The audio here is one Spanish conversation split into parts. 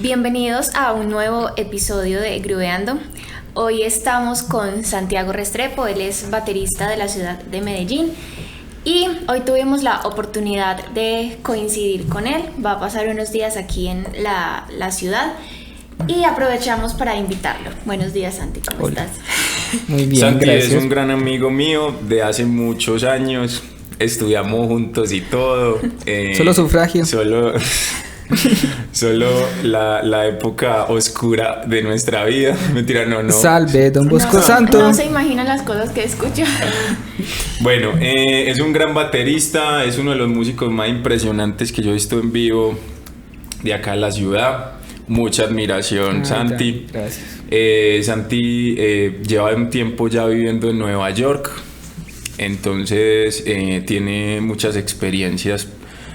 Bienvenidos a un nuevo episodio de Grooveando. Hoy estamos con Santiago Restrepo, él es baterista de la ciudad de Medellín y hoy tuvimos la oportunidad de coincidir con él. Va a pasar unos días aquí en la ciudad y aprovechamos para invitarlo. Buenos días, Santi, ¿cómo Hola. estás? Muy bien, Santi gracias. es un gran amigo mío de hace muchos años. Estudiamos juntos y todo. Solo sufragio. Solo la época oscura de nuestra vida. Mentira, no. Salve, Don Bosco No, Santo. no se imaginan las cosas que escucho. Bueno, es un gran baterista, es uno de los músicos más impresionantes que yo he visto en vivo de acá en la ciudad. Mucha admiración, Santi. Ya, gracias. Santi lleva un tiempo ya viviendo en Nueva York, entonces tiene muchas experiencias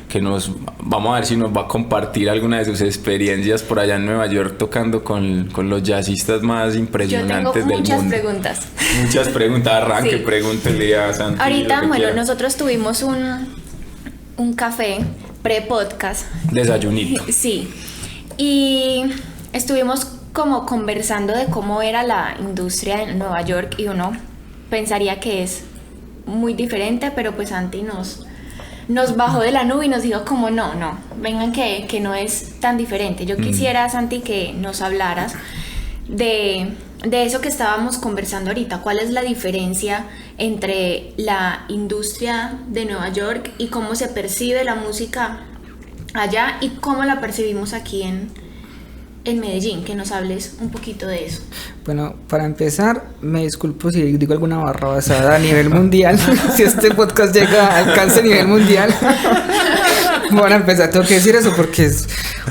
que vamos a ver si nos va a compartir alguna de sus experiencias por allá en Nueva York tocando con los jazzistas más impresionantes del mundo. Yo tengo muchas preguntas. Muchas preguntas, arranque, Sí. Pregúntele a Santi. Ahorita, lo que bueno, quiera. nosotros tuvimos un café pre-podcast. Desayunito. Sí, y estuvimos como conversando de cómo era la industria en Nueva York y uno pensaría que es muy diferente, pero pues Santi nos bajó de la nube y nos dijo como no, vengan que no es tan diferente. Yo quisiera, Santi, que nos hablaras de eso que estábamos conversando ahorita. ¿Cuál es la diferencia entre la industria de Nueva York y cómo se percibe la música allá y cómo la percibimos aquí en Medellín? Que nos hables un poquito de eso. Bueno, para empezar, me disculpo si digo alguna barrabasada a nivel mundial. Si este podcast llega a alcance a nivel mundial. Bueno, empezar, tengo que decir eso porque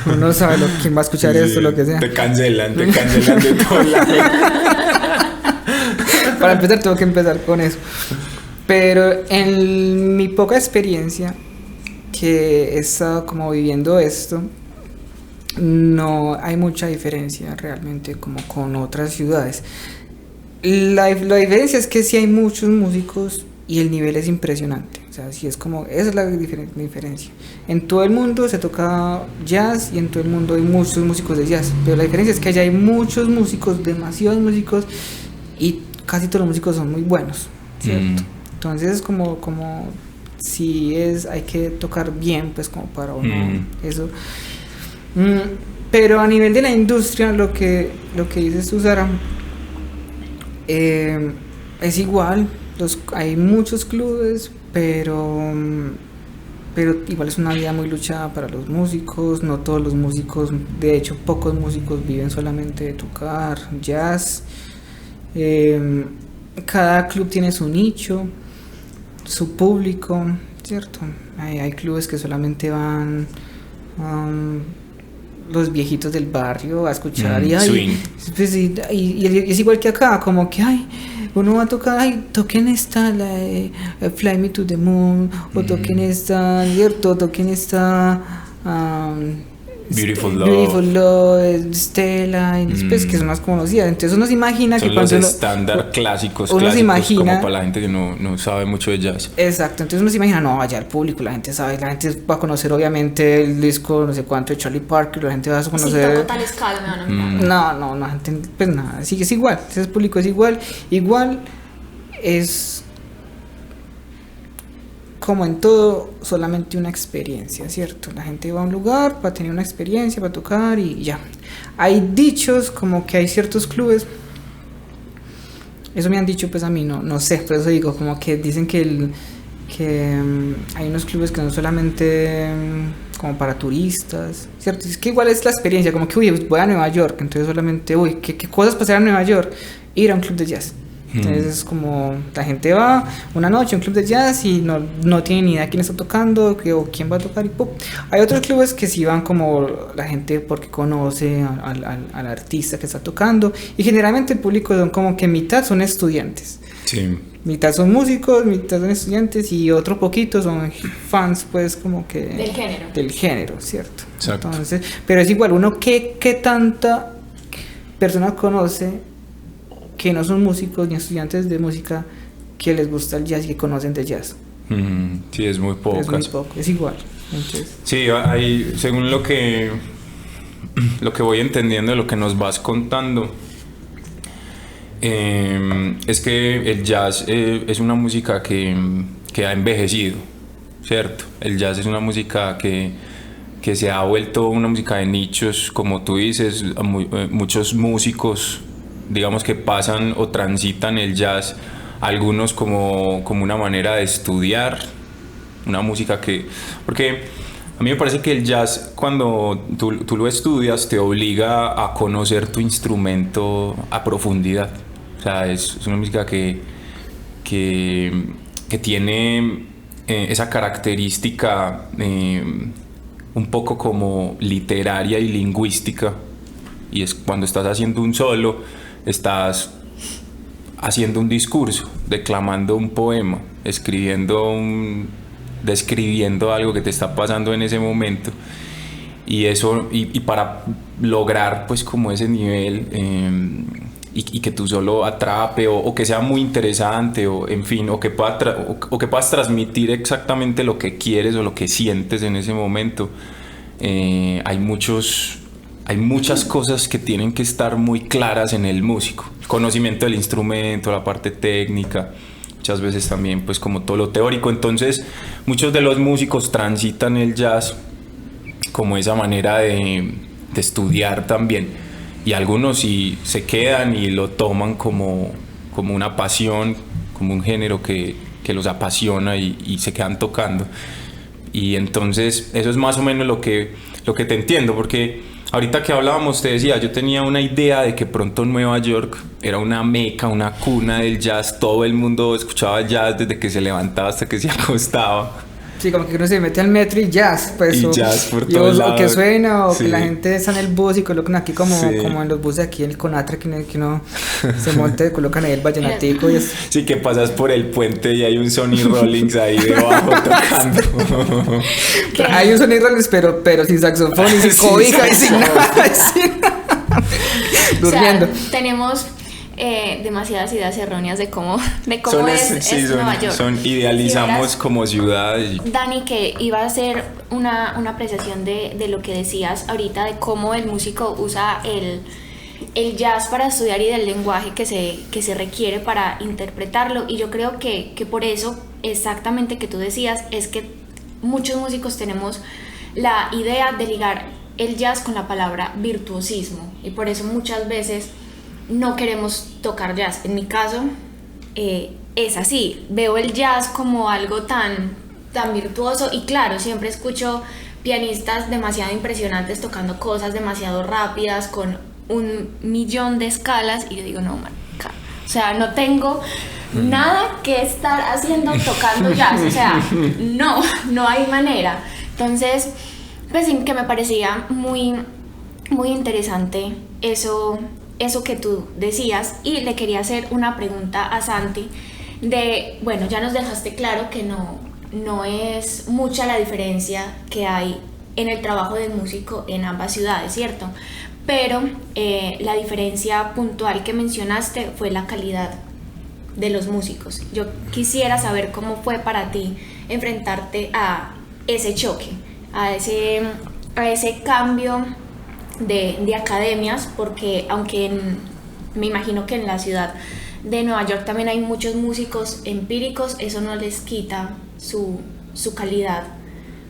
uno no sabe quién va a escuchar esto, lo que sea. Te cancelan de todos lados. Para empezar, tengo que empezar con eso. Pero en mi poca experiencia que he estado como viviendo esto, no hay mucha diferencia realmente como con otras ciudades. La diferencia es que sí hay muchos músicos y el nivel es impresionante. O sea, sí es como, esa es la diferencia. En todo el mundo se toca jazz y en todo el mundo hay muchos músicos de jazz. Pero la diferencia es que allá hay muchos músicos, demasiados músicos, y casi todos los músicos son muy buenos, ¿cierto? Entonces es como si hay que tocar bien, pues como para uno eso. Pero a nivel de la industria, lo que dices tú, Sara, es igual. Hay muchos clubes, pero igual es una vida muy luchada para los músicos. No todos los músicos, de hecho pocos músicos viven solamente de tocar jazz. Cada club tiene su nicho, su público, ¿cierto? Hay clubes que solamente van los viejitos del barrio a escuchar swing. Pues, y es igual que acá, como que uno va a tocar, toquen esta, la de Fly Me to the Moon, o toquen esta, ¿cierto? Toquen esta Beautiful Love, Stella, y después que son más conocidas. Entonces uno se imagina son que cuando los estándar clásicos uno se imagina, como para la gente que no sabe mucho de jazz. Exacto, entonces uno se imagina, no, allá el público, la gente sabe, la gente va a conocer obviamente el disco, no sé cuánto, de Charlie Parker, la gente va a conocer... Sí, toco tal escala, No, la gente, pues nada, sí, es igual, ese público es igual es... Como en todo, solamente una experiencia, ¿cierto? La gente va a un lugar para tener una experiencia, para tocar y ya. Hay dichos como que hay ciertos clubes, eso me han dicho pues a mí, no sé, por eso digo, como que dicen que hay unos clubes que no solamente como para turistas, ¿cierto? Es que igual es la experiencia, como que voy a Nueva York, entonces solamente, ¿qué cosas pasar en Nueva York? Ir a un club de jazz. Entonces es como la gente va una noche a un club de jazz y no tiene ni idea quién está tocando o quién va a tocar y ¡pum! Hay otros clubes que sí van como la gente porque conoce al artista que está tocando, y generalmente el público son como que mitad son estudiantes. Sí. mitad son músicos, mitad son estudiantes y otro poquito son fans, pues como que del género, ¿cierto? Exacto. Entonces, pero es igual, uno qué tanta persona conoce que no son músicos ni estudiantes de música que les gusta el jazz y que conocen de jazz. Sí, es muy poco. Es muy poco, es igual. Entonces, sí, hay, según lo que voy entendiendo de lo que nos vas contando, es que el jazz es una música que ha envejecido, ¿cierto? El jazz es una música que se ha vuelto una música de nichos, como tú dices, muchos músicos, digamos, que pasan o transitan el jazz, algunos como una manera de estudiar, una música que... Porque a mí me parece que el jazz, cuando tú lo estudias, te obliga a conocer tu instrumento a profundidad. O sea, es una música que tiene esa característica un poco como literaria y lingüística. Y es cuando estás haciendo un solo, estás haciendo un discurso, declamando un poema, describiendo algo que te está pasando en ese momento. Y eso, y para lograr pues como ese nivel, y que tu solo atrape o que sea muy interesante, o en fin, o que puedas transmitir exactamente lo que quieres o lo que sientes en ese momento, hay muchas cosas que tienen que estar muy claras en el músico: conocimiento del instrumento, la parte técnica, muchas veces también pues como todo lo teórico. Entonces muchos de los músicos transitan el jazz como esa manera de estudiar también, y algunos sí se quedan y lo toman como una pasión, como un género que los apasiona y se quedan tocando. Y entonces eso es más o menos lo que te entiendo, porque ahorita que hablábamos te decía, yo tenía una idea de que pronto Nueva York era una meca, una cuna del jazz, todo el mundo escuchaba jazz desde que se levantaba hasta que se acostaba. sí, como que uno se mete al metro y jazz, pues, Y jazz por todos lados. O que suena, o Sí. que la gente está en el bus y colocan aquí como Sí. en los buses aquí en el Conatra, que uno se monta y colocan ahí el vallenatico y es... Sí, que pasas por el puente y hay un Sonny Rollins ahí debajo tocando. Hay un Sonny Rollins, pero sin saxofón y sin Sin cobija y sin saxofón. nada, sin nada. Durmiendo. O sea, tenemos demasiadas ideas erróneas de cómo es Nueva York. Idealizamos Si vieras, como ciudad. Dani, que iba a hacer una apreciación de lo que decías ahorita, de cómo el músico usa el jazz para estudiar y del lenguaje que se requiere para interpretarlo. Y yo creo que por eso, exactamente que tú decías, es que muchos músicos tenemos la idea de ligar el jazz con la palabra virtuosismo, y por eso muchas veces no queremos tocar jazz. En mi caso es así, veo el jazz como algo tan virtuoso, y claro, siempre escucho pianistas demasiado impresionantes tocando cosas demasiado rápidas con 1.000.000 de escalas, y yo digo, no, marica, o sea, no tengo nada que estar haciendo tocando jazz, o sea, no hay manera. Entonces, pues sí, que me parecía muy, muy interesante eso que tú decías, y le quería hacer una pregunta a Santi bueno, ya nos dejaste claro que no es mucha la diferencia que hay en el trabajo del músico en ambas ciudades, ¿cierto? Pero la diferencia puntual que mencionaste fue la calidad de los músicos. Yo quisiera saber cómo fue para ti enfrentarte a ese choque, a ese cambio de academias, porque aunque me imagino que en la ciudad de Nueva York también hay muchos músicos empíricos, eso no les quita su calidad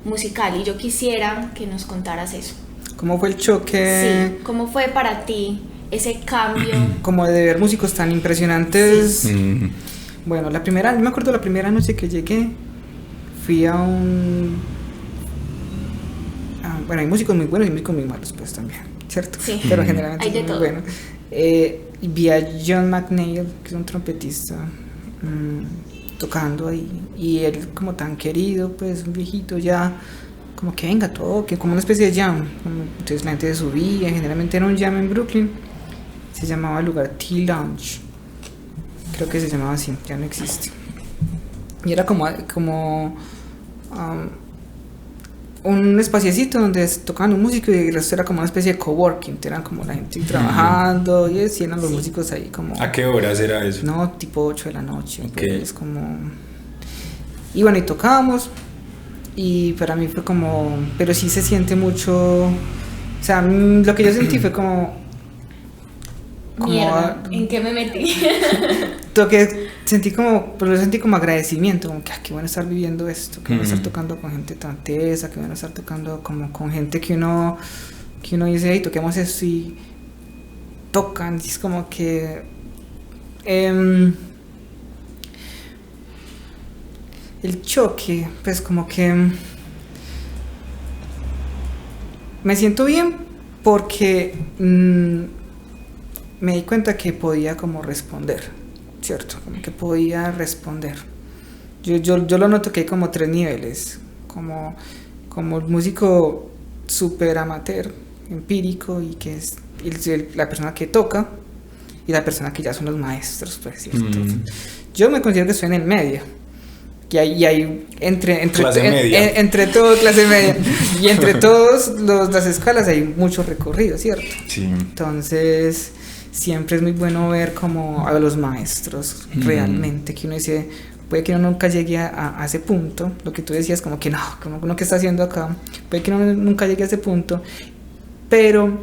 musical, y yo quisiera que nos contaras eso. ¿Cómo fue el choque? Sí, ¿cómo fue para ti ese cambio? Como de ver músicos tan impresionantes. Sí. Bueno, yo me acuerdo la primera noche que llegué, fui a bueno, hay músicos muy buenos y músicos muy malos, pues también, ¿cierto? Sí. Pero generalmente Hay de son muy todo. buenos. Vi a John McNeil, que es un trompetista, tocando ahí, y él como tan querido, pues un viejito ya, como que venga, toque, como una especie de jam. Entonces la gente se subía, generalmente era un jam en Brooklyn, se llamaba el lugar Tea Lounge, creo que se llamaba así, ya no existe. Y era como un espaciecito donde tocaban un músico y el resto era como una especie de coworking, eran como la gente trabajando y así eran los músicos ahí como... ¿A qué horas era eso? No, tipo 8 de la noche, Okay. pues como... Y bueno, y tocábamos y para mí fue como... Pero sí se siente mucho... O sea, lo que yo sentí fue como... Mierda, ¿en qué me metí? Sentí como agradecimiento, como que qué bueno estar viviendo esto, que bueno estar tocando con gente tan tesa, que bueno estar tocando como con gente que uno dice, hey, toquemos esto y tocan, y es como que el choque, pues como que me siento bien porque me di cuenta que podía como responder, ¿cierto? Como que podía responder. Yo lo noto que hay como 3 niveles, como el músico súper amateur, empírico, y que es la persona que toca, y la persona que ya son los maestros, pues, ¿cierto? Yo me considero que estoy en el medio. Y hay entre clase media. Entre todo clase media y entre todas las escalas hay mucho recorrido, ¿cierto? Sí. Entonces siempre es muy bueno ver como a los maestros realmente, que uno dice, puede que uno nunca llegue a ese punto, lo que tú decías, como que no, como uno que está haciendo acá, puede que uno nunca llegue a ese punto, pero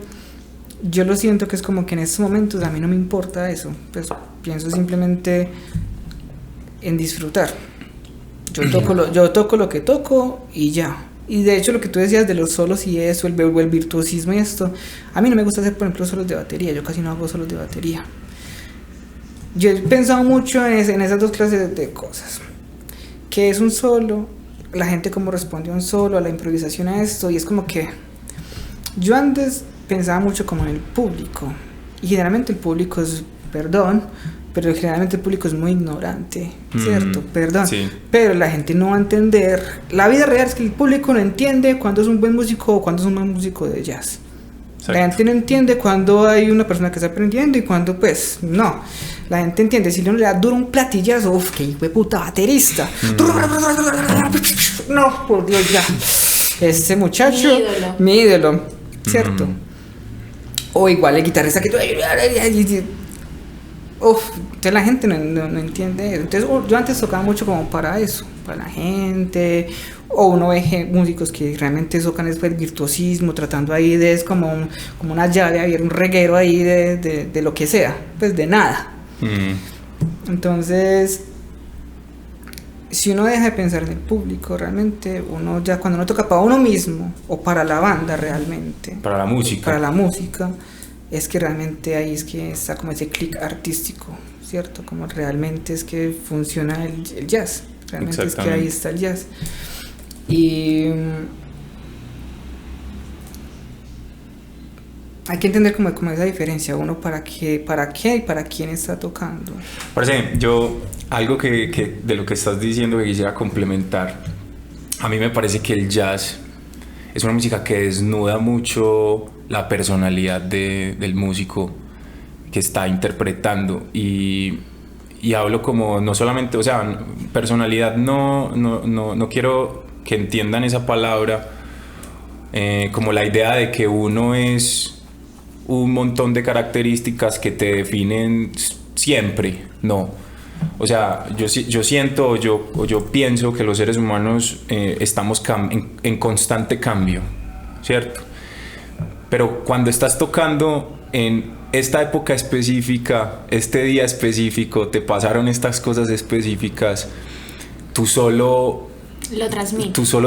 yo lo siento que es como que en estos momentos a mí no me importa eso, pues pienso simplemente en disfrutar. Yo toco lo que toco y ya. Y de hecho lo que tú decías de los solos y eso, el virtuosismo y esto, a mí no me gusta hacer, por ejemplo, solos de batería. Yo casi no hago solos de batería. Yo he pensado mucho en esas dos clases de cosas. ¿Qué es un solo? La gente cómo responde a un solo, a la improvisación, a esto. Y es como que yo antes pensaba mucho como en el público. Y generalmente el público es, perdón, pero generalmente el público es muy ignorante, ¿cierto? Perdón, sí. Pero la gente no va a entender. La vida real es que el público no entiende cuándo es un buen músico o cuándo es un buen músico de jazz. Exacto. La gente no entiende cuándo hay una persona que está aprendiendo y cuándo, pues, no. La gente entiende, si uno le da duro un platillazo, uff, qué hijo de puta baterista. No, por Dios, ya. Ese muchacho, mi ídolo, ¿cierto? O igual el guitarrista que... entonces la gente no entiende eso. Entonces yo antes tocaba mucho como para eso, para la gente, o uno ve músicos que realmente tocan es el virtuosismo, tratando ahí de, es como una llave abierta, un reguero ahí de lo que sea, pues de nada. Entonces, si uno deja de pensar en el público, realmente uno ya cuando uno toca para uno mismo, o para la banda realmente, para la música, es que realmente ahí es que está como ese clic artístico, ¿cierto? Como realmente es que funciona el jazz, realmente es que ahí está el jazz. Y hay que entender como esa diferencia, uno para qué y para quién está tocando. Parece, yo, algo que de lo que estás diciendo que quisiera complementar, a mí me parece que el jazz es una música que desnuda mucho la personalidad del músico que está interpretando y hablo como no solamente, o sea, personalidad, no quiero que entiendan esa palabra como la idea de que uno es un montón de características que te definen siempre, no. O sea, yo siento o yo pienso que los seres humanos estamos en constante cambio, ¿cierto? Pero cuando estás tocando en esta época específica, este día específico, te pasaron estas cosas específicas, tú solo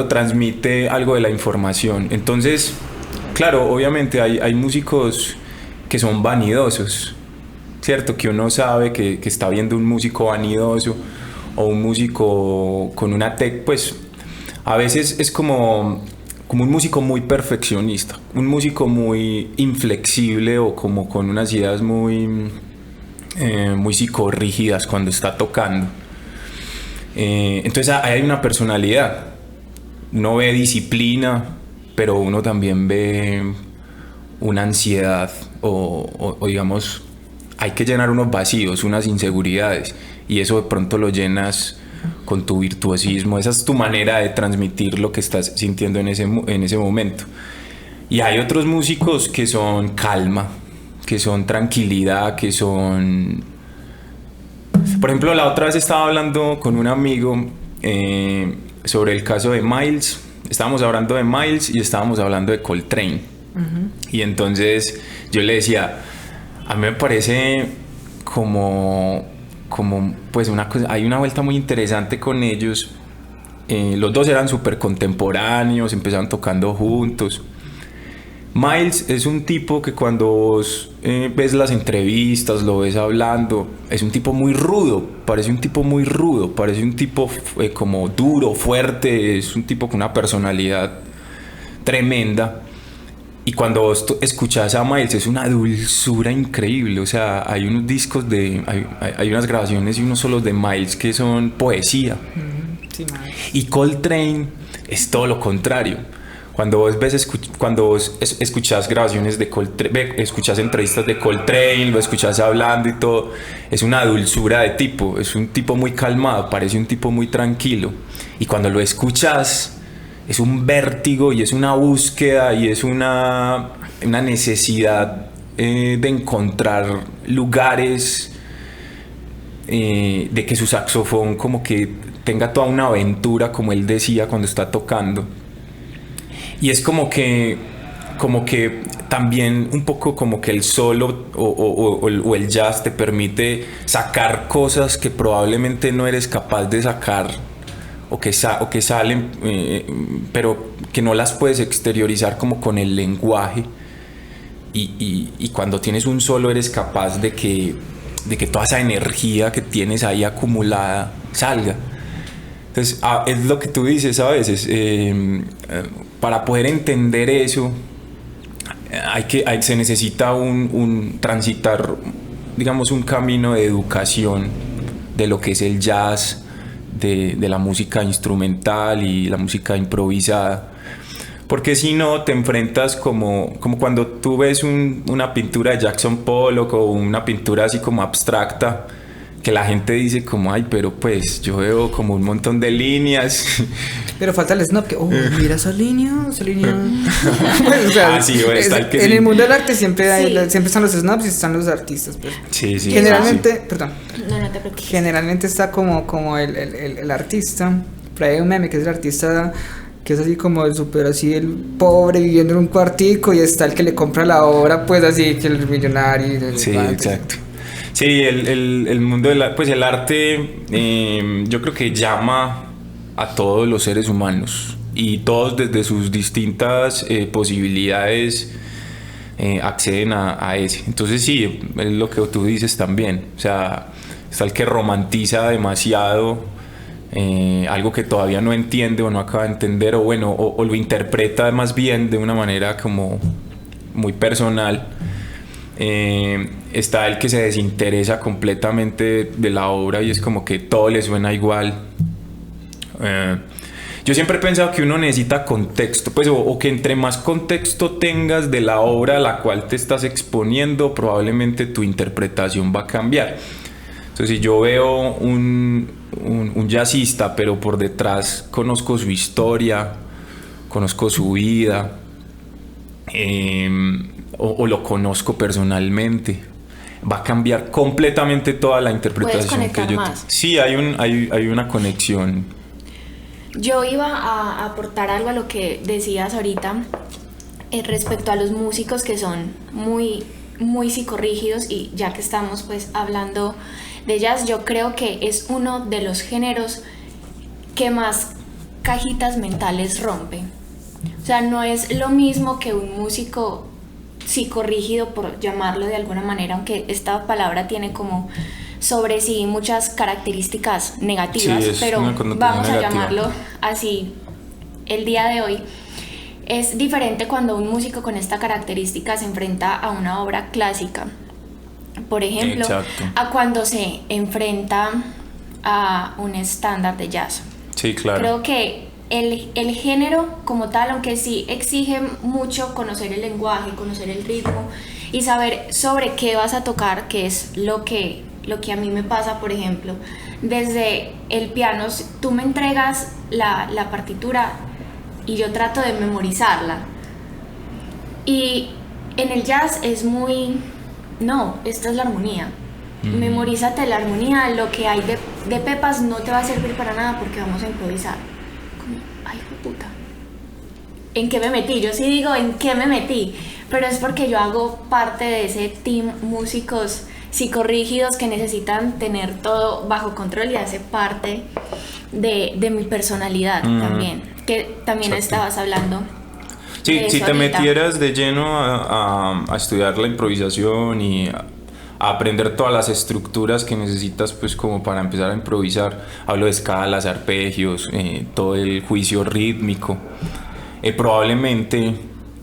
transmite algo de la información. Entonces, claro, obviamente hay músicos que son vanidosos, ¿cierto? Que uno sabe que está viendo un músico vanidoso o un músico con una pues a veces es como un músico muy perfeccionista, un músico muy inflexible o como con unas ideas muy psicorrígidas cuando está tocando. Entonces ahí hay una personalidad, uno ve disciplina, pero uno también ve una ansiedad o digamos hay que llenar unos vacíos, unas inseguridades, y eso de pronto lo llenas con tu virtuosismo. Esa es tu manera de transmitir lo que estás sintiendo en ese momento. Y hay otros músicos que son calma, que son tranquilidad, que son... Por ejemplo, la otra vez estaba hablando con un amigo sobre el caso de Miles. Estábamos hablando de Miles y estábamos hablando de Coltrane. Y entonces yo le decía, a mí me parece como pues una cosa, hay una vuelta muy interesante con ellos. Los dos eran súper contemporáneos, empezaron tocando juntos. Miles es un tipo que cuando vos ves las entrevistas, lo ves hablando, es un tipo muy rudo, parece un tipo como duro, fuerte, es un tipo con una personalidad tremenda. Y cuando vos escuchás a Miles es una dulzura increíble. O sea, hay unos discos hay unas grabaciones y unos solos de Miles que son poesía. Sí, y Coltrane es todo lo contrario. Cuando vos escuchás grabaciones de Coltrane, escuchás entrevistas de Coltrane, lo escuchás hablando y todo, es una dulzura de tipo, es un tipo muy calmado, parece un tipo muy tranquilo. Y cuando lo escuchás es un vértigo y es una búsqueda y es una necesidad de encontrar lugares, de que su saxofón como que tenga toda una aventura, como él decía cuando está tocando. Y es como que también un poco como que el solo o el jazz te permite sacar cosas que probablemente no eres capaz de sacar o que salen, pero que no las puedes exteriorizar como con el lenguaje. Y cuando tienes un solo eres capaz de que toda esa energía que tienes ahí acumulada salga. Entonces, es lo que tú dices a veces, para poder entender eso se necesita transitar, digamos, un camino de educación de lo que es el jazz, de la música instrumental y la música improvisada, porque si no te enfrentas como cuando tú ves una pintura de Jackson Pollock o una pintura así como abstracta, que la gente dice como, ay, pero pues yo veo como un montón de líneas. Pero falta el snob, que, mira esa línea. Bueno, o sea, sí, bueno, está el que en sí. el mundo del arte siempre están los snobs y están los artistas, pues. Sí, Generalmente, sí. Perdón. No te preocupes. Generalmente está como el artista. Por ahí hay un meme que es el artista que es así como el súper así, el pobre viviendo en un cuartico, y está el que le compra la obra, pues así, que el millonario. Sí, exacto. Sí, el mundo pues el arte, yo creo que llama a todos los seres humanos, y todos desde sus distintas posibilidades acceden a ese. Entonces sí, es lo que tú dices también. O sea, está el que romantiza demasiado algo que todavía no entiende o no acaba de entender, o bueno, o lo interpreta más bien de una manera como muy personal. Está el que se desinteresa completamente de la obra y es como que todo le suena igual. Yo siempre he pensado que uno necesita contexto, pues, o que entre más contexto tengas de la obra a la cual te estás exponiendo, probablemente tu interpretación va a cambiar. Entonces, si yo veo un jazzista, pero por detrás conozco su historia, conozco su vida, o lo conozco personalmente, va a cambiar completamente toda la interpretación que yo tengo. Sí, hay una conexión. Yo iba a aportar algo a lo que decías ahorita respecto a los músicos que son muy, muy psicorrígidos, y ya que estamos pues hablando de jazz, yo creo que es uno de los géneros que más cajitas mentales rompe. O sea, no es lo mismo que un músico psicorrígido, por llamarlo de alguna manera, aunque esta palabra tiene como sobre sí muchas características negativas, sí, pero vamos a negativa. Llamarlo así el día de hoy. Es diferente cuando un músico con esta característica se enfrenta a una obra clásica, por ejemplo, exacto, a cuando se enfrenta a un estándar de jazz. Sí, claro. Creo que el género como tal, aunque sí exige mucho conocer el lenguaje, conocer el ritmo y saber sobre qué vas a tocar, que es lo que a mí me pasa, por ejemplo. Desde el piano, tú me entregas la partitura y yo trato de memorizarla. Y en el jazz es muy, no, esta es la armonía. Memorízate la armonía, lo que hay de pepas no te va a servir para nada porque vamos a improvisar. Como, ay, puta, ¿en qué me metí? Yo sí digo, ¿en qué me metí? Pero es porque yo hago parte de ese team músicos psicorrígidos que necesitan tener todo bajo control y hace parte de mi personalidad también, que también estabas hablando. Sí, si te metieras de lleno a estudiar la improvisación y a aprender todas las estructuras que necesitas pues como para empezar a improvisar, hablo de escalas, arpegios, todo el juicio rítmico, probablemente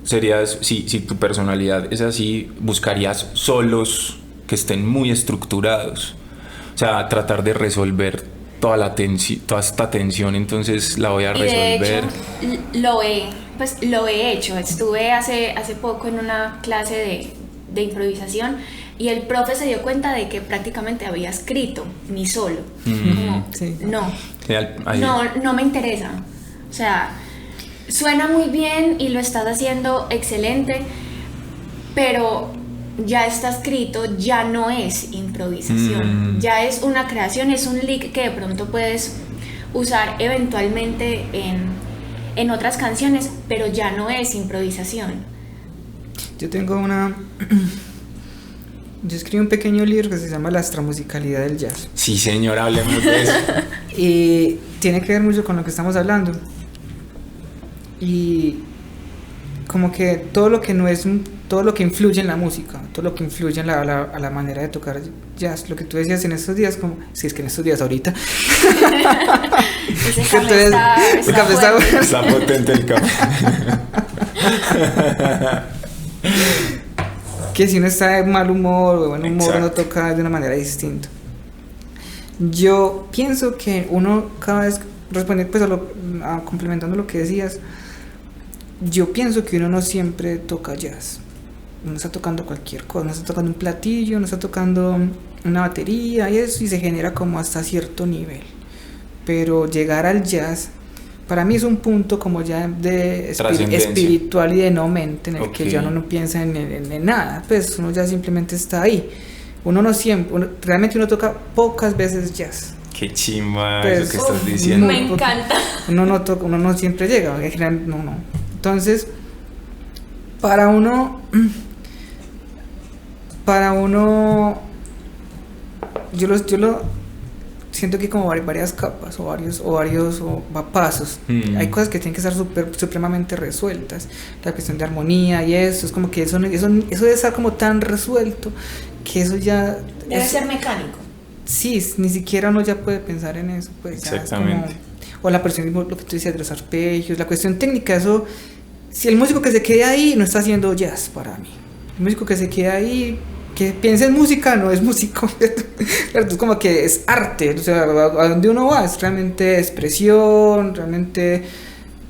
serías, si tu personalidad es así, buscarías solos que estén muy estructurados, o sea, tratar de resolver toda esta tensión, entonces la voy a resolver. De hecho, lo he hecho. Estuve hace poco en una clase de improvisación y el profe se dio cuenta de que prácticamente había escrito mi solo. Como, sí. No me interesa. O sea, suena muy bien y lo estás haciendo excelente, pero ya está escrito, ya no es improvisación, ya es una creación, es un lick que de pronto puedes usar eventualmente en otras canciones, pero ya no es improvisación. Yo escribí un pequeño libro que se llama La extramusicalidad del jazz. Sí, señor, hablemos de eso. Y tiene que ver mucho con lo que estamos hablando. Y como que todo lo que influye en la música, todo lo que influye en a la manera de tocar jazz, lo que tú decías en estos días, como, si es que en estos días ahorita. Ese café está potente el café. Que si uno está de mal humor o de buen humor, Exacto, uno toca de una manera distinta. Yo pienso que uno cada vez, respondiendo pues complementando lo que decías, yo pienso que uno no siempre toca jazz. Uno está tocando cualquier cosa, uno está tocando un platillo, uno está tocando una batería y eso, y se genera como hasta cierto nivel. Pero llegar al jazz, para mí es un punto como ya de espiritual y de no mente, en el que ya uno no piensa en nada, pues uno ya simplemente está ahí. Uno no siempre, realmente uno toca pocas veces jazz. Qué chimba pues, eso que estás diciendo. Me encanta. Uno no siempre llega, no. Entonces, para uno, yo lo siento que como varias capas o varios pasos. Hay cosas que tienen que estar supremamente resueltas. La cuestión de armonía y eso, es como que eso debe estar como tan resuelto que eso ya debe ser mecánico. Sí, ni siquiera uno ya puede pensar en eso, pues. Exactamente. O la cuestión, lo que tú decías de los arpegios, la cuestión técnica, eso, si el músico que se quede ahí no está haciendo jazz para mí. El músico que se queda ahí, que piensa en música, no es músico. Es como que es arte, o sea, a donde uno va es realmente expresión, realmente.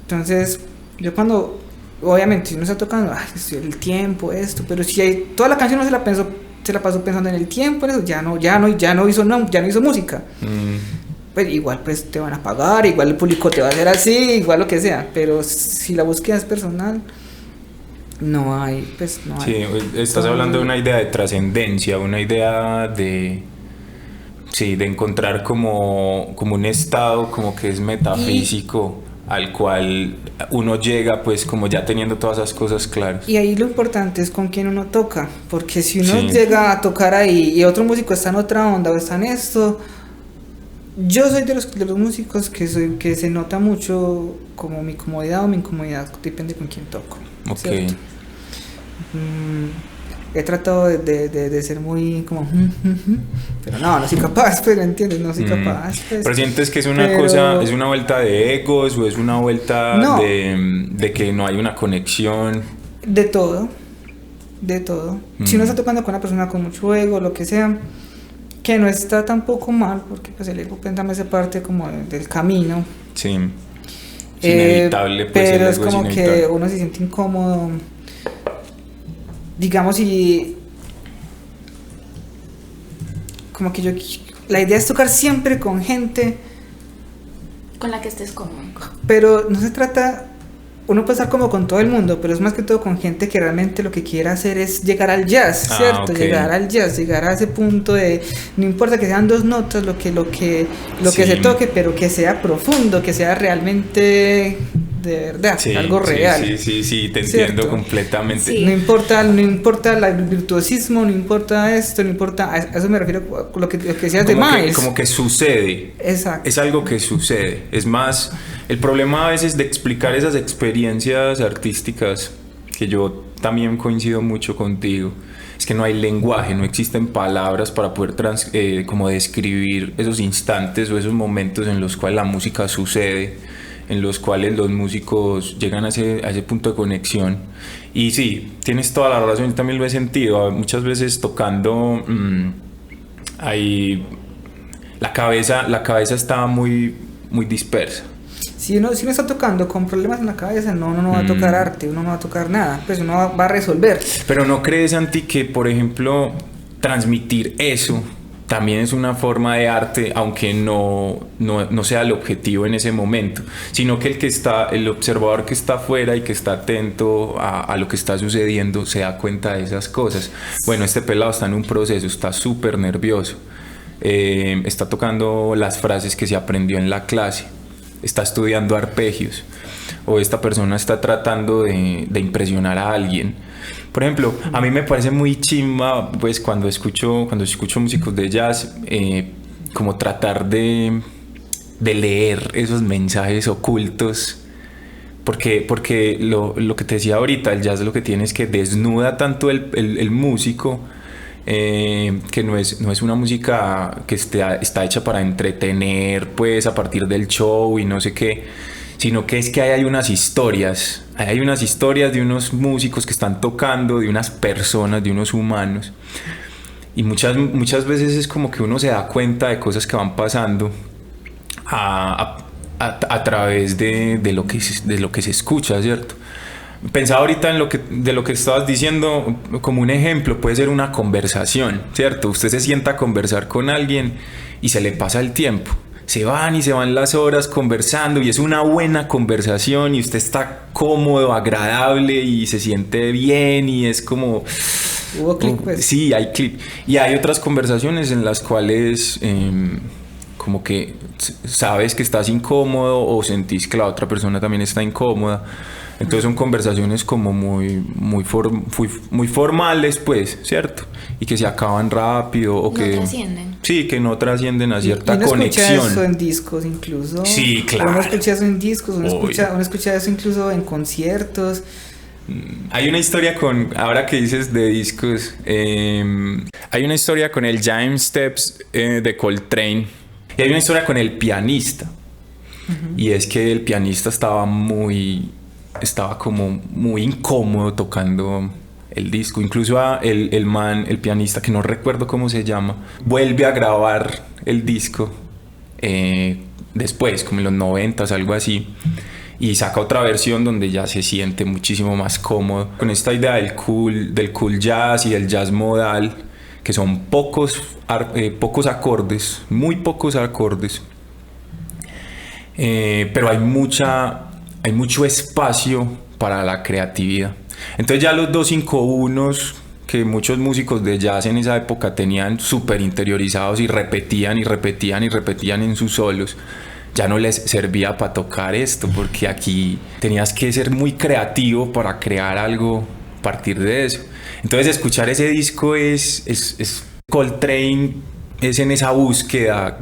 Entonces, yo cuando, obviamente, si uno está tocando, el tiempo, esto, pero si hay, toda la canción no se la pasó pensando en el tiempo, en eso, ya no hizo música. Pues igual pues te van a pagar, igual el público te va a hacer así, igual lo que sea, pero si la búsqueda es personal, no hay. Sí, estás hablando de una idea de trascendencia, una idea de encontrar como un estado como que es metafísico, al cual uno llega pues como ya teniendo todas esas cosas claras. Y ahí lo importante es con quién uno toca, porque si uno llega a tocar ahí y otro músico está en otra onda o está en esto. Yo soy de los músicos que se nota mucho como mi comodidad o mi incomodidad, depende con quién toco. Okay. He tratado de ser muy como pero no soy capaz, pero entiendes, no soy capaz. Pues. Pero sientes que es una cosa, es una vuelta de egos o es una vuelta de que no hay una conexión. De todo. Si uno está tocando con una persona con mucho ego, lo que sea, que no está tampoco mal, porque pues el ego también hace parte como del camino. Sí. Es inevitable, pues pero el es ego como es inevitable. que uno se siente incómodo digamos, y como que la idea es tocar siempre con gente con la que estés cómodo. pero no se trata, uno puede estar como con todo el mundo, pero es más que todo con gente que realmente lo que quiere hacer es llegar al jazz, ¿cierto? Ok. Llegar al jazz, llegar a ese punto de, no importa que sean dos notas lo que Sí. se toque, pero que sea profundo, que sea realmente de verdad, Sí, algo real. sí, te ¿Cierto? entiendo completamente. Sí. No importa el virtuosismo, no importa esto, no importa, a eso me refiero con lo que decías de Miles. Como que sucede. Exacto. Es algo que sucede. Es más, el problema a veces de explicar esas experiencias artísticas, que yo también coincido mucho contigo, es que no hay lenguaje, no existen palabras para poder como describir esos instantes o esos momentos en los cuales la música sucede, en los cuales los músicos llegan a ese punto de conexión. Y sí, tienes toda la razón, yo también lo he sentido. Muchas veces tocando, ahí la cabeza está muy, muy dispersa. Si uno está tocando con problemas en la cabeza, uno no va a tocar arte, uno no va a tocar nada, pues uno va a resolver. Pero ¿no crees, Santi, que por ejemplo transmitir eso también es una forma de arte, aunque no sea el objetivo en ese momento, sino que el observador que está afuera y que está atento a lo que está sucediendo se da cuenta de esas cosas? Bueno, este pelado está en un proceso, está súper nervioso, está tocando las frases que se aprendió en la clase, está estudiando arpegios, o esta persona está tratando de impresionar a alguien. Por ejemplo, a mí me parece muy chimba, pues cuando escucho músicos de jazz, como tratar de leer esos mensajes ocultos, porque lo que te decía ahorita, el jazz lo que tiene es que desnuda tanto el músico, que no es una música que está hecha para entretener, pues a partir del show y no sé qué, sino que es que hay unas historias de unos músicos que están tocando, de unas personas, de unos humanos, y muchas veces es como que uno se da cuenta de cosas que van pasando a través de lo que se escucha, ¿cierto? Pensaba ahorita de lo que estabas diciendo, como un ejemplo puede ser una conversación, ¿cierto? Usted se sienta a conversar con alguien y se le pasa el tiempo. Se van las horas conversando y es una buena conversación y usted está cómodo, agradable y se siente bien y es como... Hubo clic, pues. Sí, hay clic. Y hay otras conversaciones en las cuales como que sabes que estás incómodo o sentís que la otra persona también está incómoda. Entonces son conversaciones como muy formales, pues, ¿cierto? Y que se acaban rápido o que... No trascienden. Sí, que no trascienden a cierta uno conexión. Escucha eso en discos incluso. Sí, claro. Uno escucha eso en discos, uno Obvio. escucha eso incluso en conciertos. Hay una historia ahora que dices de discos, hay una historia con el Giant Steps de Coltrane y hay una historia con el pianista. Y es que el pianista estaba como muy incómodo tocando el disco. Incluso el pianista, que no recuerdo cómo se llama, vuelve a grabar el disco después, como en los 90s, algo así, y saca otra versión donde ya se siente muchísimo más cómodo con esta idea del cool jazz y del jazz modal, que son pocos acordes, muy pocos acordes, pero hay mucho espacio para la creatividad. Entonces ya los 251 que muchos músicos de jazz en esa época tenían súper interiorizados y repetían en sus solos, ya no les servía para tocar esto, porque aquí tenías que ser muy creativo para crear algo a partir de eso. Entonces escuchar ese disco es Coltrane, es en esa búsqueda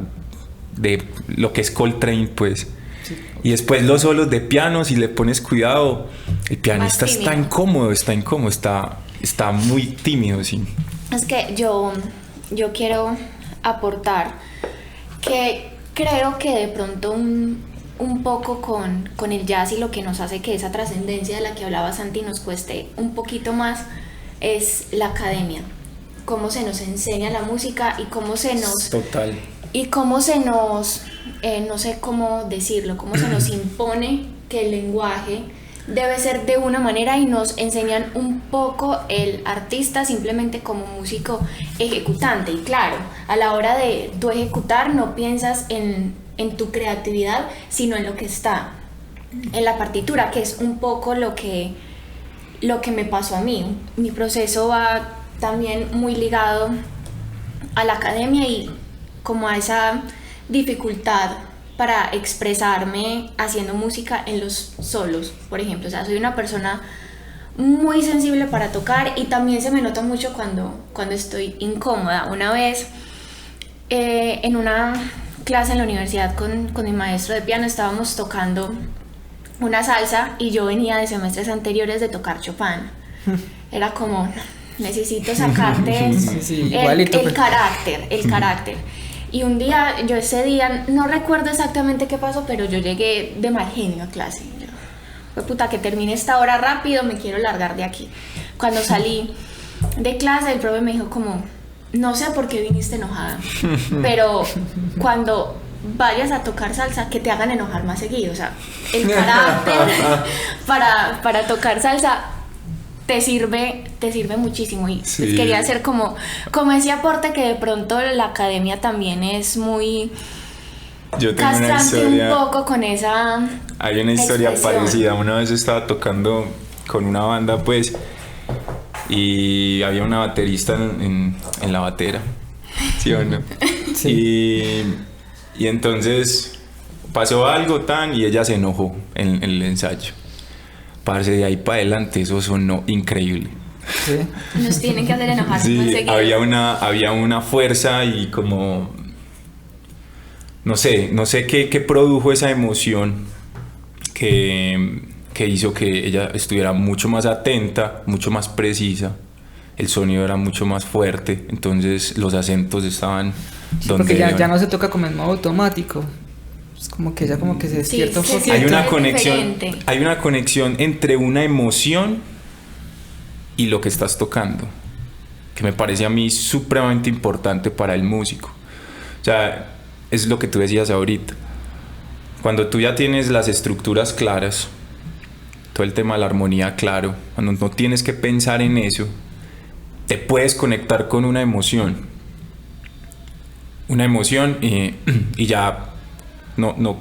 de lo que es Coltrane, pues. Y después los solos de piano, si le pones cuidado, el pianista está incómodo, está muy tímido, sí. Es que yo quiero aportar que creo que de pronto un poco con el jazz y lo que nos hace que esa trascendencia de la que hablaba Santi nos cueste un poquito más es la academia, cómo se nos enseña la música y cómo se nos... Total. Y cómo se nos, no sé cómo decirlo, cómo se nos impone que el lenguaje debe ser de una manera y nos enseñan un poco el artista simplemente como músico ejecutante. Y claro, a la hora de tú ejecutar no piensas en tu creatividad, sino en lo que está en la partitura, que es un poco lo que me pasó a mí. Mi proceso va también muy ligado a la academia y como a esa dificultad para expresarme haciendo música en los solos, por ejemplo. O sea, soy una persona muy sensible para tocar y también se me nota mucho cuando estoy incómoda. Una vez en una clase en la universidad con mi maestro de piano estábamos tocando una salsa y yo venía de semestres anteriores de tocar Chopin. Era como, necesito sacarte el carácter. Y un día, yo ese día, no recuerdo exactamente qué pasó, pero yo llegué de mal genio a clase. Fue puta, que termine esta hora rápido, me quiero largar de aquí. Cuando salí de clase, el profe me dijo como, no sé por qué viniste enojada, pero cuando vayas a tocar salsa, que te hagan enojar más seguido. O sea, el carácter para tocar salsa te sirve muchísimo. Y sí, quería hacer como ese aporte que de pronto la academia también es muy castrante un poco con esa. Hay una historia parecida. Una vez estaba tocando con una banda, pues, y había una baterista en la batera, ¿sí o no? Sí. Y entonces pasó algo y ella se enojó en el ensayo. Parce, de ahí para adelante eso sonó increíble. ¿Sí? Nos tienen que hacer enojar. Sí, había una fuerza y como no sé qué produjo esa emoción que hizo que ella estuviera mucho más atenta, mucho más precisa. El sonido era mucho más fuerte, entonces los acentos estaban donde porque ya no se toca como en modo automático. Es como que ya como que se despierta un poquito. Hay una conexión entre una emoción y lo que estás tocando, que me parece a mí supremamente importante para el músico. O sea, es lo que tú decías ahorita. Cuando tú ya tienes las estructuras claras, todo el tema de la armonía claro, cuando no tienes que pensar en eso, te puedes conectar con una emoción y ya no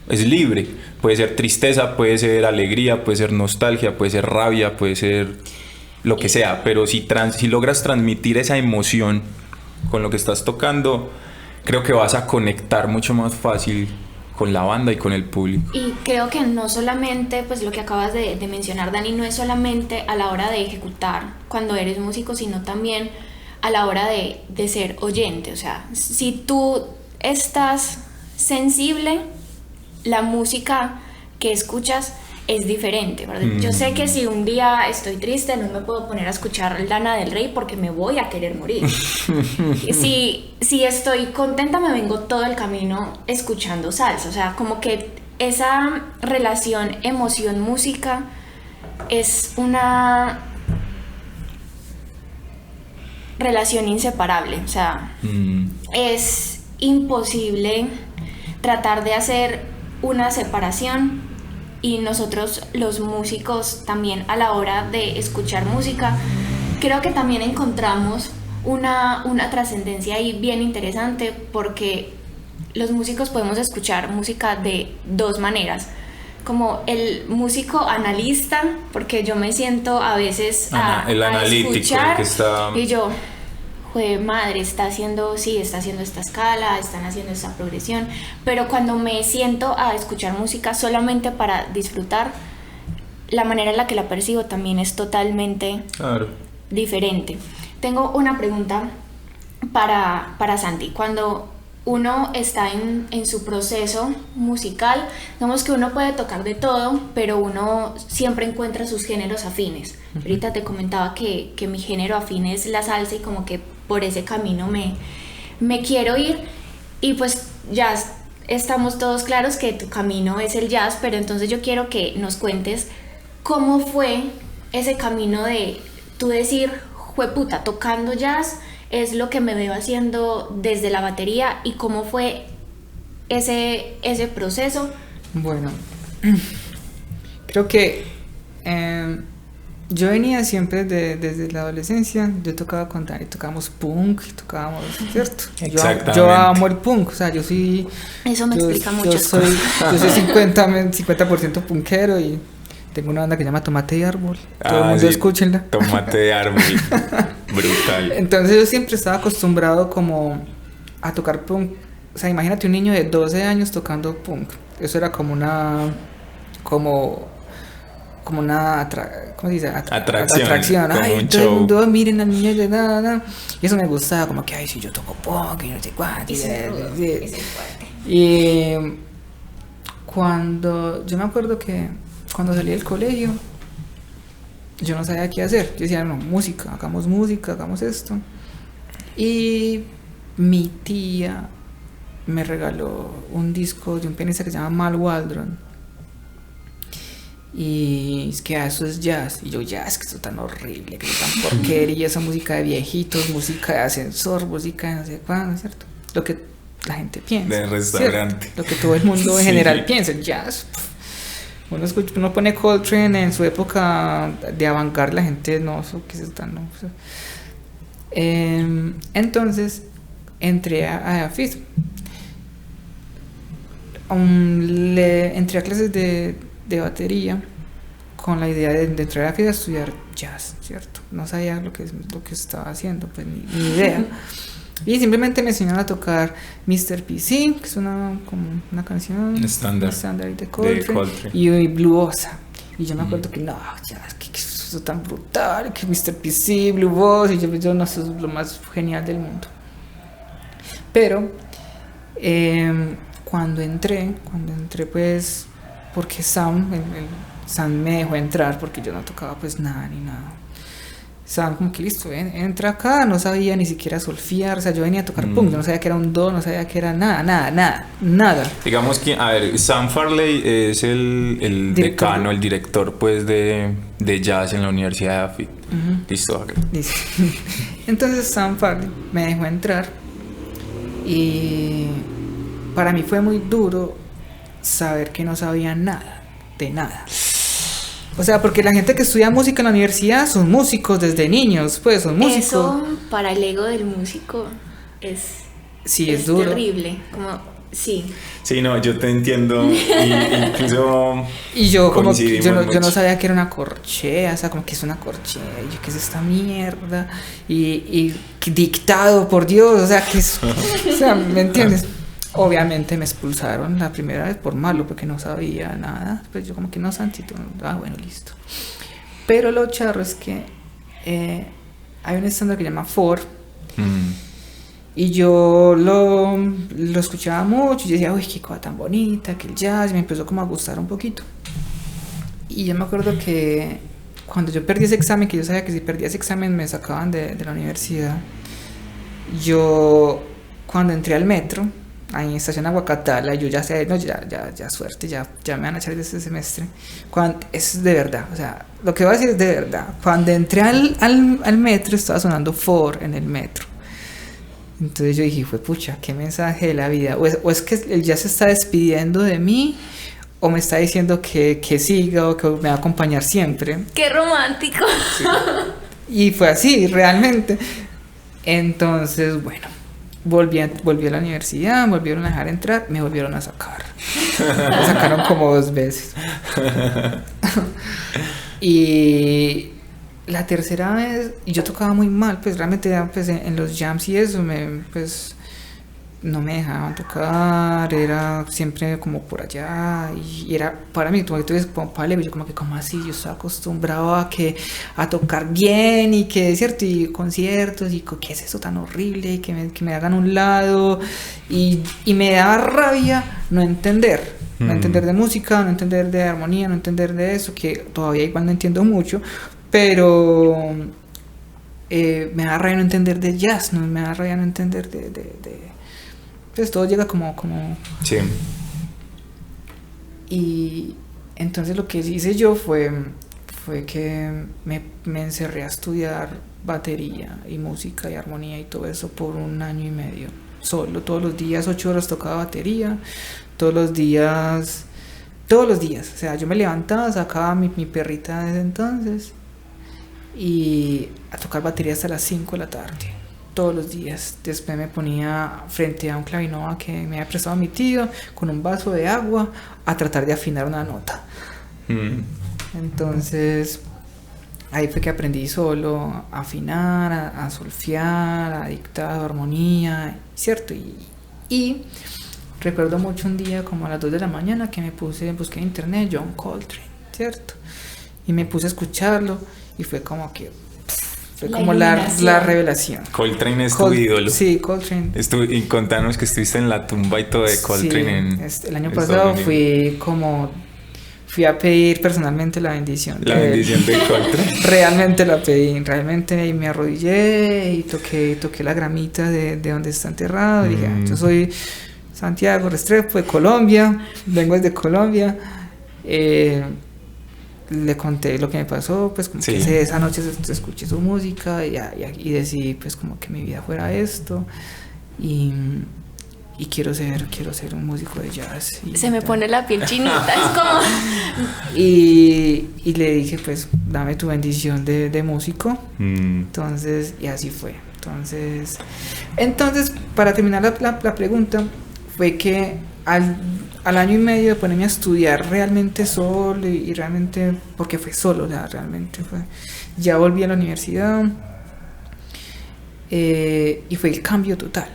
es libre. Puede ser tristeza, puede ser alegría, puede ser nostalgia, puede ser rabia, puede ser lo que sea, pero si logras transmitir esa emoción con lo que estás tocando, creo que vas a conectar mucho más fácil con la banda y con el público. Y creo que no solamente, pues lo que acabas de mencionar, Dani, no es solamente a la hora de ejecutar cuando eres músico, sino también a la hora de ser oyente. O sea, si tú estás sensible, la música que escuchas es diferente, ¿verdad? Yo sé que si un día estoy triste no me puedo poner a escuchar Lana del Rey porque me voy a querer morir. Si estoy contenta me vengo todo el camino escuchando salsa. O sea, como que esa relación emoción-música es una relación inseparable. O sea, es imposible tratar de hacer una separación. Y nosotros los músicos también a la hora de escuchar música creo que también encontramos una trascendencia ahí bien interesante, porque los músicos podemos escuchar música de dos maneras, como el músico analista, porque yo me siento a veces a escuchar que está... y yo, jue madre, está haciendo esta escala, están haciendo esta progresión, pero cuando me siento a escuchar música solamente para disfrutar, la manera en la que la percibo también es totalmente diferente. Tengo una pregunta para Santi. Cuando uno está en su proceso musical, digamos que uno puede tocar de todo, pero uno siempre encuentra sus géneros afines. Ahorita te comentaba que mi género afín es la salsa y como que por ese camino me quiero ir, y pues ya estamos todos claros que tu camino es el jazz, pero entonces yo quiero que nos cuentes cómo fue ese camino de tú decir, jueputa, tocando jazz es lo que me veo haciendo desde la batería, y cómo fue ese proceso. Bueno, creo que yo venía siempre desde la adolescencia, yo tocaba con Dani, tocábamos punk, tocábamos, ¿cierto? Exactamente. Yo amo el punk, o sea, yo soy... Eso me explica muchas yo soy cosas. 50% punkero y tengo una banda que se llama Tomate de Árbol. Todo el mundo sí, escúchenla. Tomate de Árbol. Brutal. Entonces yo siempre estaba acostumbrado como a tocar punk. O sea, imagínate un niño de 12 años tocando punk. Eso era como una... ¿cómo se dice? Atracción. como Ay, un todo el show. mundo, miren al niño de nada. Y eso me gustaba, como que, ay, si yo toco punk y no sé cuánto. Ese es rudo, ese es fuerte. Y yo me acuerdo que cuando salí del colegio, yo no sabía qué hacer. Yo decía, no, música, hagamos esto. Y mi tía me regaló un disco de un pianista que se llama Mal Waldron. Y es que eso es jazz. Y yo, jazz, que eso tan horrible, que eso tan porquería, esa música de viejitos, música de ascensor, música de no sé cuándo, ¿cierto? Lo que la gente piensa. De restaurante. ¿cierto? Lo que todo el mundo en Sí. general piensa, jazz. Uno pone Coltrane en su época de avant-garde, la gente no, eso que es tan, no. O sea, entonces entré a AFIT. Entré a clases de batería con la idea de entrar a AFIT a estudiar jazz, ¿cierto? No sabía lo que estaba haciendo, pues ni idea. Y simplemente me enseñaron a tocar Mr. PC, que es como una canción Estándar de Coltrane, y Blue Bossa. Y yo me acuerdo que no, ya, que eso es tan brutal, que Mr. PC, Blue Bossa, y yo no, eso es lo más genial del mundo. Pero cuando entré pues, porque Sam me dejó entrar porque yo no tocaba pues nada ni nada. Estaban como que listo, entra acá, no sabía ni siquiera solfear, o sea, yo venía a tocar punk, yo no sabía que era un do, no sabía que era nada. Digamos que, a ver, Sam Farley es el decano, el director pues de jazz en la Universidad de AFIT. Listo, hágale. Listo. Entonces Sam Farley me dejó entrar y para mí fue muy duro saber que no sabía nada, de nada. O sea, porque la gente que estudia música en la universidad son músicos desde niños, pues son músicos. Eso para el ego del músico es duro. terrible, como sí. Sí, no, yo te entiendo. Incluso Y yo como que yo no mucho. sabía que era una corchea, o sea, como que es una corchea, y yo, ¿qué es esta mierda? Y dictado por Dios, o sea, que es, o sea, ¿me entiendes? Obviamente me expulsaron la primera vez por malo, porque no sabía nada. Pues yo como que no, Santito, bueno, listo. Pero lo charro es que hay un estándar que se llama Ford. Y yo lo escuchaba mucho y yo decía, uy, qué cosa tan bonita, que el jazz, y me empezó como a gustar un poquito. Y yo me acuerdo que cuando yo perdí ese examen, que yo sabía que si perdía ese examen me sacaban de la universidad, yo cuando entré al metro, ahí en estación Aguacatala, yo ya sé, no, ya suerte, ya me van a echar de este semestre. Es de verdad, o sea, lo que voy a decir es de verdad. Cuando entré al metro, estaba sonando Ford en el metro. Entonces yo dije, fue pucha, qué mensaje de la vida. O es que él ya se está despidiendo de mí, o me está diciendo que siga, o que me va a acompañar siempre. ¡Qué romántico! Sí. Y fue así, realmente. Entonces, bueno, volví a la universidad, me volvieron a dejar entrar, me volvieron a sacar. Me sacaron como 2 veces. Y la tercera vez, y yo tocaba muy mal, pues realmente pues, en los jams y eso, pues no me dejaban tocar, era siempre como por allá, y era para mí, como que tú dices, yo como que, como así, yo estaba acostumbrado a tocar bien, y que, cierto, y conciertos, y ¿qué es eso tan horrible? Y que me hagan a un lado, y me daba rabia no entender de música, no entender de armonía, no entender de eso, que todavía igual no entiendo mucho, pero me da rabia no entender de jazz, no me da rabia no entender de pues todo llega como sí. Y entonces lo que hice yo fue que me encerré a estudiar batería y música y armonía y todo eso por 1 año y medio, solo, todos los días 8 horas tocaba batería, todos los días todos los días. O sea, yo me levantaba, sacaba mi perrita desde entonces y a tocar batería hasta las 5 de la tarde, todos los días. Después me ponía frente a un clavinova que me había prestado mi tío con un vaso de agua a tratar de afinar una nota. Entonces ahí fue que aprendí solo a afinar, a solfear, a dictar armonía, ¿cierto? Y recuerdo mucho un día como a las 2 de la mañana que busqué en internet John Coltrane, ¿cierto? Y me puse a escucharlo y fue como que fue como la revelación. Coltrane es tu ídolo. Sí, Coltrane. Y contanos que estuviste en la tumba y todo de Coltrane. Sí, el año pasado fui a pedir personalmente la bendición. La bendición de Coltrane. Realmente la pedí, realmente me arrodillé y toqué la gramita de donde está enterrado. Y dije, yo soy Santiago Restrepo de Colombia, vengo desde Colombia. Le conté lo que me pasó, pues como que esa noche escuché su música y decidí pues como que mi vida fuera esto y quiero ser un músico de jazz. Se me pone la piel chinita, es como... y le dije pues dame tu bendición de músico. Entonces, y así fue. Entonces para terminar la pregunta, fue que al año y medio de ponerme a estudiar realmente solo y realmente, porque fue solo, o sea, realmente fue, ya volví a la universidad y fue el cambio total.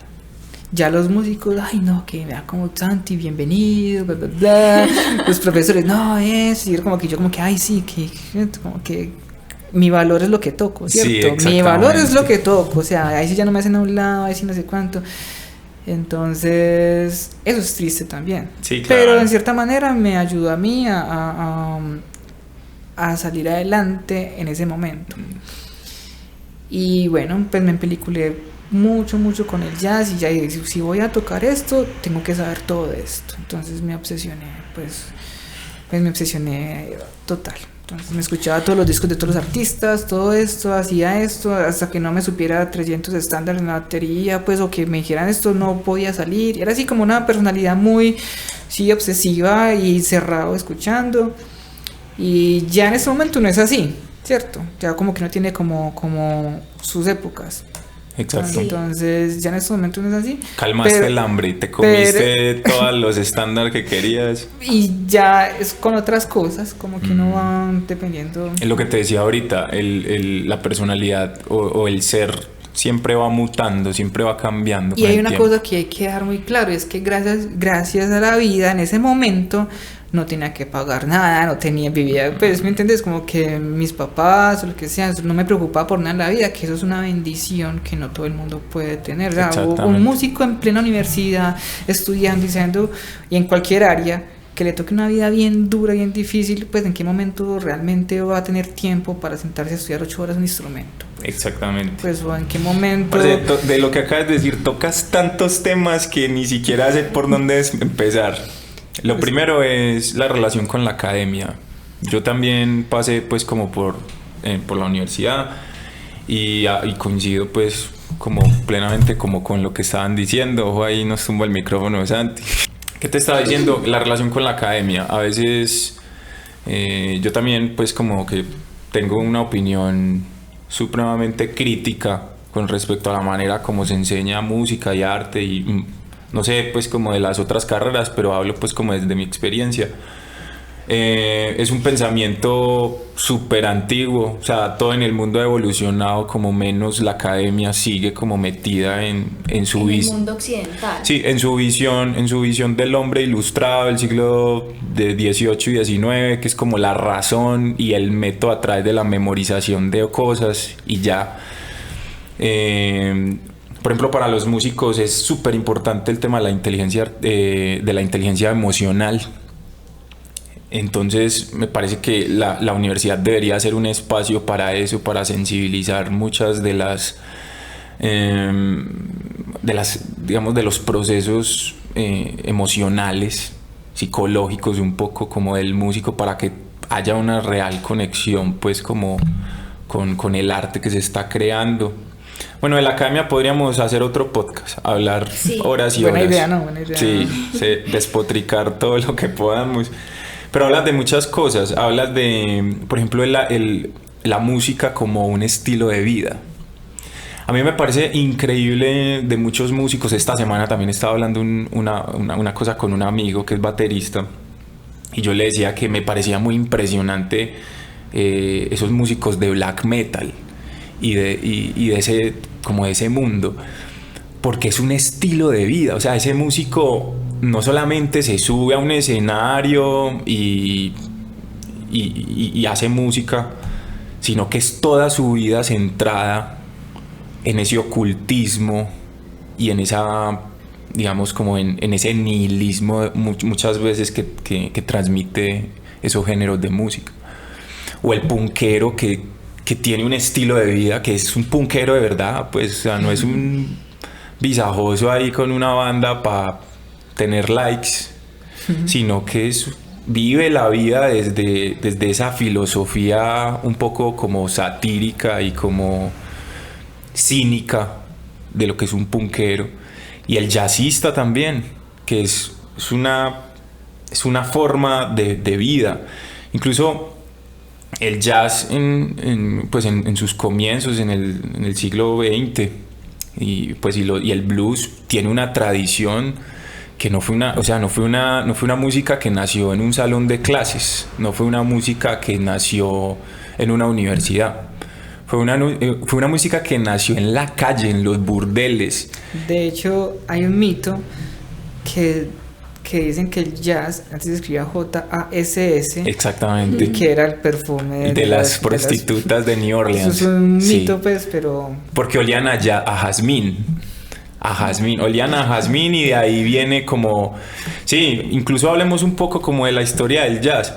Ya los músicos, ay no, que me da como Santi, bienvenido, bla bla bla. Los profesores, no, es, y era como que yo ay sí, como que mi valor es lo que toco, ¿cierto? Sí, mi valor es lo que toco, o sea, ahí sí ya no me hacen a un lado, ahí sí no sé cuánto. Entonces, eso es triste también. Sí, claro. Pero en cierta manera me ayudó a mí a salir adelante en ese momento. Y bueno, pues me empeliculé mucho con el jazz y ya dije, si voy a tocar esto, tengo que saber todo de esto. Entonces me obsesioné, pues me obsesioné total. Entonces me escuchaba todos los discos de todos los artistas, todo esto, hacía esto, hasta que no me supiera 300 estándares en la batería, pues, o que me dijeran esto, no podía salir. Era así como una personalidad muy, sí, obsesiva y cerrado escuchando. Y ya en ese momento no es así, ¿cierto? Ya como que no tiene como sus épocas. Exacto. Entonces ya en este momento no es así. Calmaste el hambre y te comiste todos los estándares que querías. Y ya es con otras cosas, como que uno va dependiendo. Es lo que te decía ahorita, la personalidad o el ser siempre va mutando, siempre va cambiando. Y hay una cosa que hay que dejar muy claro, es que gracias a la vida en ese momento no tenía que pagar nada, no tenía, vivía, pues, ¿me entiendes? Como que mis papás o lo que sea, no me preocupaba por nada en la vida, que eso es una bendición que no todo el mundo puede tener. Un músico en plena universidad, estudiando, diciendo, y en cualquier área, que le toque una vida bien dura, bien difícil, pues ¿en qué momento realmente va a tener tiempo para sentarse a estudiar 8 horas un instrumento? Exactamente. Pues, ¿o en qué momento? De lo que acabas de decir, tocas tantos temas que ni siquiera sé por dónde empezar. Lo primero es la relación con la academia. Yo también pasé pues como por la universidad y coincido pues como plenamente como con lo que estaban diciendo. Ojo, ahí nos tumba el micrófono, Santi. ¿Qué te estaba diciendo? La relación con la academia. A veces yo también pues como que tengo una opinión supremamente crítica con respecto a la manera como se enseña música y arte y no sé pues como de las otras carreras, pero hablo pues como desde mi experiencia. Es un pensamiento súper antiguo, o sea, todo en el mundo ha evolucionado, como menos la academia sigue como metida en su visión. En el mundo occidental. Sí, en su visión del hombre ilustrado del siglo de 18 y 19, que es como la razón y el método a través de la memorización de cosas y ya. Por ejemplo, para los músicos es súper importante el tema de la inteligencia emocional. Entonces me parece que la universidad debería ser un espacio para eso, para sensibilizar muchas de las digamos de los procesos emocionales, psicológicos un poco como del músico, para que haya una real conexión pues como con el arte que se está creando. Bueno, de la academia podríamos hacer otro podcast, hablar horas y buena horas. Idea, ¿no? Buena idea. Sí, despotricar todo lo que podamos. Pero hablas de muchas cosas, hablas de, por ejemplo, la música como un estilo de vida. A mí me parece increíble de muchos músicos. Esta semana también estaba hablando una cosa con un amigo que es baterista, y yo le decía que me parecía muy impresionante esos músicos de black metal y de ese, como de ese mundo, porque es un estilo de vida. O sea, ese músico no solamente se sube a un escenario y hace música, sino que es toda su vida centrada en ese ocultismo y en esa, digamos, como en ese nihilismo muchas veces que transmite esos géneros de música. O el punkero que tiene un estilo de vida, que es un punkero de verdad, pues, o sea, no es un visajoso ahí con una banda para tener likes, sino que vive la vida desde esa filosofía un poco como satírica y como cínica de lo que es un punkero. Y el jazzista también, que es una forma de vida. Incluso el jazz en sus comienzos en el siglo XX y el blues tiene una tradición que no fue una música que nació en un salón de clases, no fue una música que nació en una universidad. Fue una música que nació en la calle, en los burdeles. De hecho, hay un mito que dicen que el jazz antes se escribía J-A-S-S. Exactamente. Que era el perfume de las prostitutas de New Orleans. Eso es un mito, sí. Pues, pero... Porque olían a jazmín. Olían a jazmín, y de ahí viene como... Sí, incluso hablemos un poco como de la historia del jazz.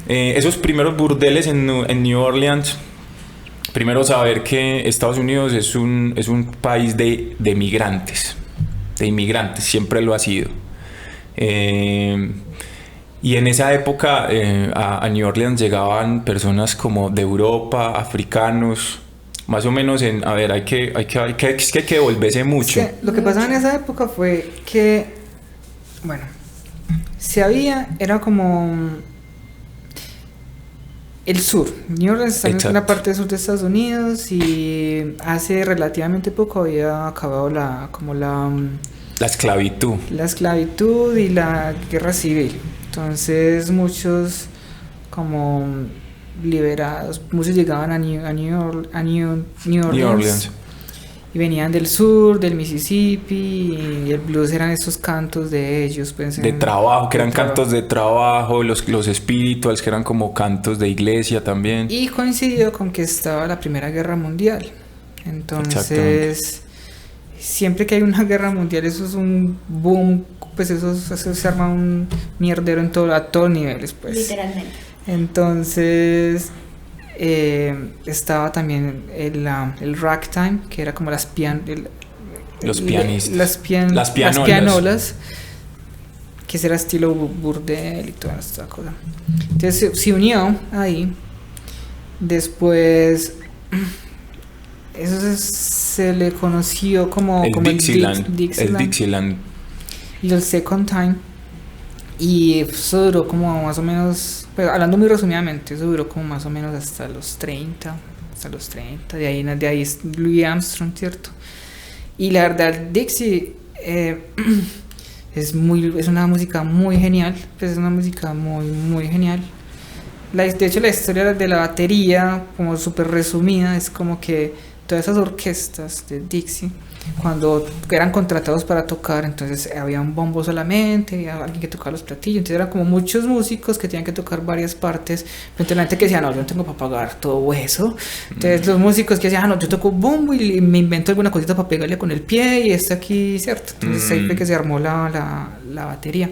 Esos primeros burdeles en New Orleans... Primero, saber que Estados Unidos es un país de migrantes, siempre lo ha sido. Y en esa época a New Orleans llegaban personas como de Europa, africanos, más o menos hay que volverse mucho. Es que lo que pasaba en esa época fue que, bueno, era como... El sur, New Orleans está en la parte sur de Estados Unidos, y hace relativamente poco había acabado la esclavitud. La esclavitud y la guerra civil. Entonces muchos como liberados, muchos llegaban a New Orleans. Y venían del sur, del Mississippi, y el blues eran esos cantos de ellos, pues, de trabajo, que eran cantos de trabajo, los spirituals, que eran como cantos de iglesia también. Y coincidió con que estaba la Primera Guerra Mundial. Entonces, siempre que hay una guerra mundial, eso es un boom, pues eso se arma un mierdero a todos niveles, pues. Literalmente. Entonces... estaba también el ragtime, que era como las pianolas, que era estilo burdel y toda esta cosa. Entonces se unió ahí. Después eso se le conoció como el Dixieland. Y el Second Time. Y eso duró como más o menos, pues, hablando muy resumidamente, eso duró como más o menos hasta los 30. De ahí es Louis Armstrong, ¿cierto? Y la verdad, Dixie es una música muy genial, pues es una música muy, muy genial. De hecho, la historia de la batería, como súper resumida, es como que todas esas orquestas de Dixie, cuando eran contratados para tocar, entonces había un bombo solamente, había alguien que tocaba los platillos, entonces eran como muchos músicos que tenían que tocar varias partes, frente a la gente que decía, no, yo no tengo para pagar todo eso. Entonces los músicos que decían, no, yo toco bombo y me invento alguna cosita para pegarle con el pie y está aquí, ¿cierto? Entonces ahí fue que se armó la batería.